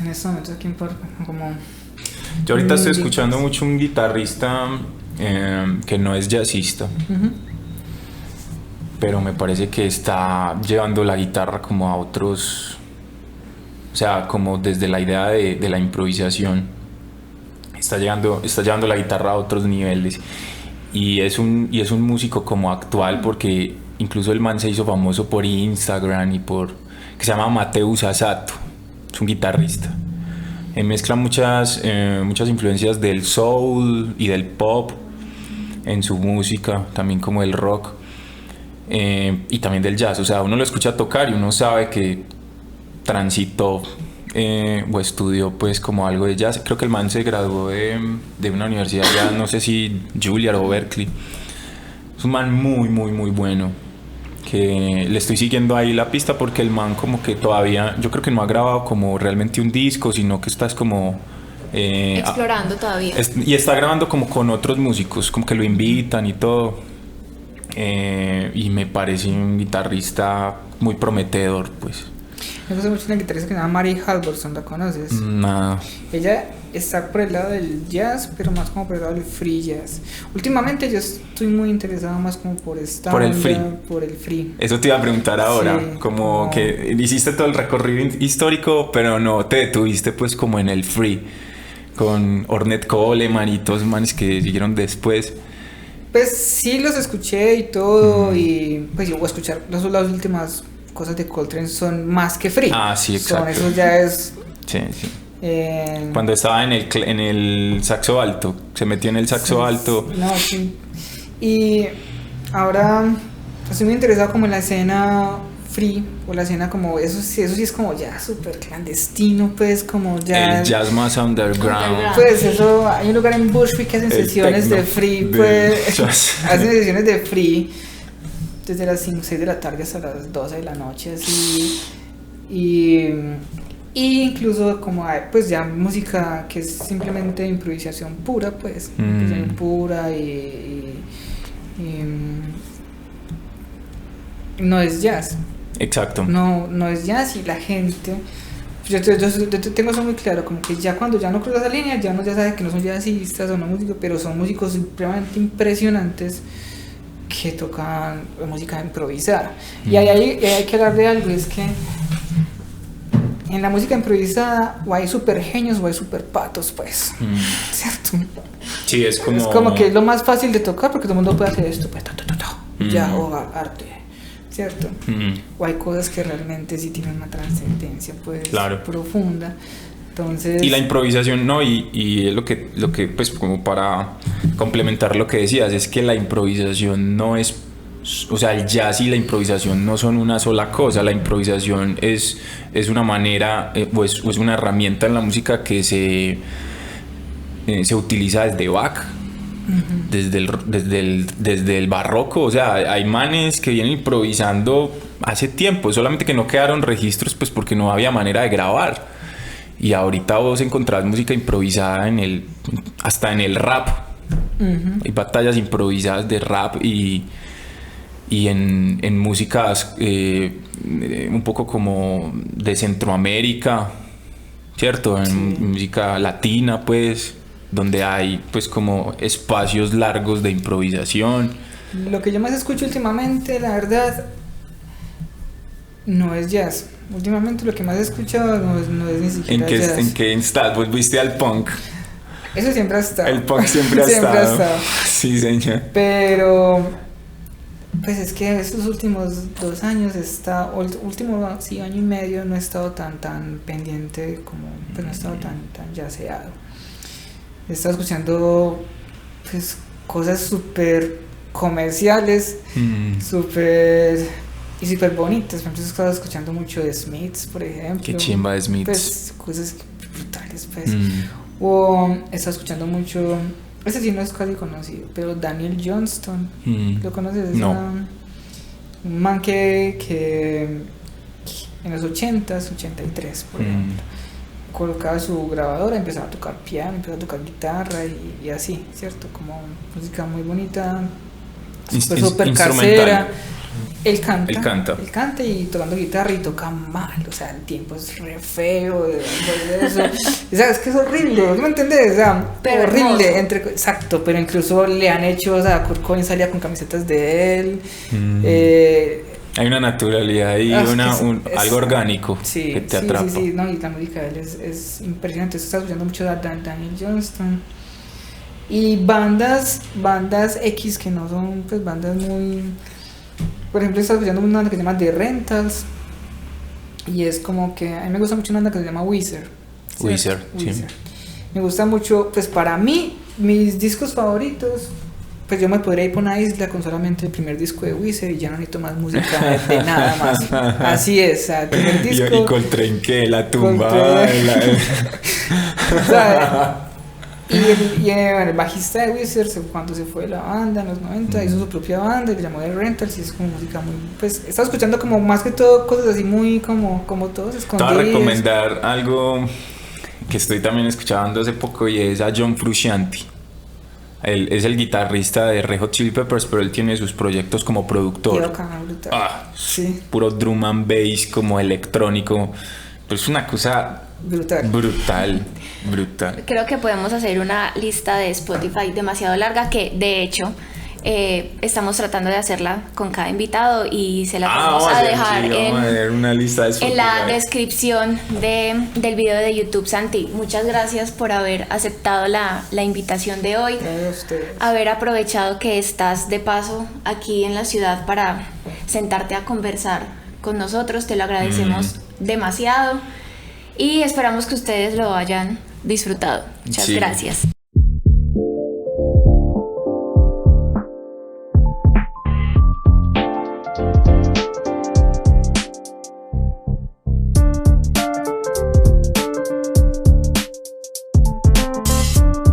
estos momentos aquí en Parque, como yo ahorita estoy escuchando mucho un guitarrista que no es jazzista. Pero me parece que está llevando la guitarra como a otros, o sea, como desde la idea de la improvisación, está llevando la guitarra a otros niveles, y es un músico como actual, porque incluso el man se hizo famoso por Instagram que se llama Mateus Asato, es un guitarrista, mezcla muchas influencias del soul y del pop en su música, también como el rock. Y también del jazz, o sea, uno lo escucha tocar y uno sabe que transitó o estudió pues como algo de jazz. Creo que el man se graduó de una universidad ya, no sé si Juilliard o Berkeley. Es un man muy muy muy bueno, que le estoy siguiendo ahí la pista, porque el man como que todavía, yo creo que no ha grabado como realmente un disco, sino que estás como explorando todavía, y está grabando como con otros músicos, como que lo invitan y todo. Y me parece un guitarrista muy prometedor, pues. Me gusta mucho una guitarrista que se llama Mary Halvorson, ¿la conoces? Nada. Ella está por el lado del jazz, pero más como por el lado del free jazz. Últimamente yo estoy muy interesado más como por esta Por el onda, free. por el free. Eso te iba a preguntar ahora, Sí, como que hiciste todo el recorrido histórico, pero no te detuviste pues como en el free, con Ornette Coleman y todos los manes que siguieron después. Pues sí los escuché y todo, y pues yo voy a escuchar las últimas cosas de Coltrane son más que free. Ah, sí, exacto. Eso ya es... Sí, sí. Cuando estaba en el saxo alto, se metió en el saxo alto. No, sí. Y ahora estoy muy interesado como en la escena free, o la escena como, eso sí es como ya súper clandestino, pues como ya... El jazz más underground. Pues eso, hay un lugar en Bushwick que hacen sesiones de free, pues hacen sesiones de free desde las 5, 6 de la tarde hasta las 12 de la noche, así. Y incluso como hay pues ya música que es simplemente improvisación pura, pues improvisación pura y no es jazz. Exacto. No es jazz, y la gente, yo tengo eso muy claro, como que ya cuando ya no cruza esa línea, ya uno ya sabe que no son jazzistas o no músicos, pero son músicos supremamente impresionantes que tocan música improvisada. Y ahí hay que hablar de algo, es que en la música improvisada o hay super genios o hay super patos, pues, ¿cierto? Sí, es como... Es como que es lo más fácil de tocar porque todo el mundo puede hacer esto, pues, ya, o arte, ¿cierto? O hay cosas que realmente sí tienen una trascendencia, pues, claro, profunda. Entonces... Y la improvisación, ¿no? Y es lo que, pues, como para complementar lo que decías, es que la improvisación no es... O sea, el jazz y la improvisación no son una sola cosa. La improvisación es una manera, o es una herramienta en la música que se utiliza desde Bach, desde el barroco. O sea, hay manes que vienen improvisando hace tiempo, solamente que no quedaron registros, pues porque no había manera de grabar. Y ahorita vos encontrás música improvisada hasta en el rap. Hay batallas improvisadas de rap y en músicas un poco como de Centroamérica, ¿cierto? En música latina, pues, donde hay pues como espacios largos de improvisación. Lo que yo más escucho últimamente, la verdad, no es jazz. Últimamente lo que más he escuchado no es ni siquiera jazz. ¿En qué estás? ¿Volviste al punk? Eso siempre ha estado. El punk siempre ha estado. Sí, señor. Pero... pues es que estos últimos 2 años año y medio no he estado tan pendiente como, pues no he estado tan yaceado. He estado escuchando pues cosas súper comerciales, súper bonitas. Por ejemplo, he estado escuchando mucho de Smiths, por ejemplo. Qué chimba de Smiths. Pues cosas brutales, pues. O he estado escuchando mucho... ese sí no es casi conocido, pero Daniel Johnston, ¿lo conoces? No. Un man que en los 80s, 83, por ejemplo, colocaba su grabadora, empezaba a tocar piano, empezaba a tocar guitarra y así, ¿cierto? Como música muy bonita, súper casera. Él canta y tocando guitarra y toca mal, o sea, el tiempo es re feo, eso. O sea, es que es horrible, ¿no me entendés? O sea, pero horrible, exacto, pero incluso le han hecho, o sea, Kurt Cobain salía con camisetas de él. Hay una naturalidad y algo orgánico que te atrapa. Sí, no, y la música de él es impresionante. Estás escuchando mucho a Daniel Johnston. Y bandas X que no son pues bandas muy... Por ejemplo, estaba escuchando una banda que se llama The Rentals. Y es como que a mí me gusta mucho una banda que se llama Weezer. Weezer, sí. Me gusta mucho, pues para mí, mis discos favoritos, pues yo me podría ir por una isla con solamente el primer disco de Weezer y ya no necesito más música de nada más. Así es, o sea, el primer disco... Y Coltrane, ¿qué? La tumba. O sea, y el bajista de Weezer, cuando se fue de la banda en los 90, hizo su propia banda y le llamó The Rentals, y es como música muy... Pues estaba escuchando como más que todo cosas así muy como todos escondidos. Te voy a recomendar algo que estoy también escuchando hace poco y es a John Frusciante. Él es el guitarrista de Red Hot Chili Peppers, pero él tiene sus proyectos como productor. Brutal. Sí. Puro drum and bass, como electrónico. Pues una cosa brutal. Creo que podemos hacer una lista de Spotify demasiado larga, que de hecho estamos tratando de hacerla con cada invitado y se la vamos a dejar una lista de en la descripción del video de YouTube. Santi, muchas gracias por haber aceptado la invitación de hoy, haber aprovechado que estás de paso aquí en la ciudad para sentarte a conversar con nosotros. Te lo agradecemos demasiado y esperamos que ustedes lo hayan disfrutado. Muchas gracias.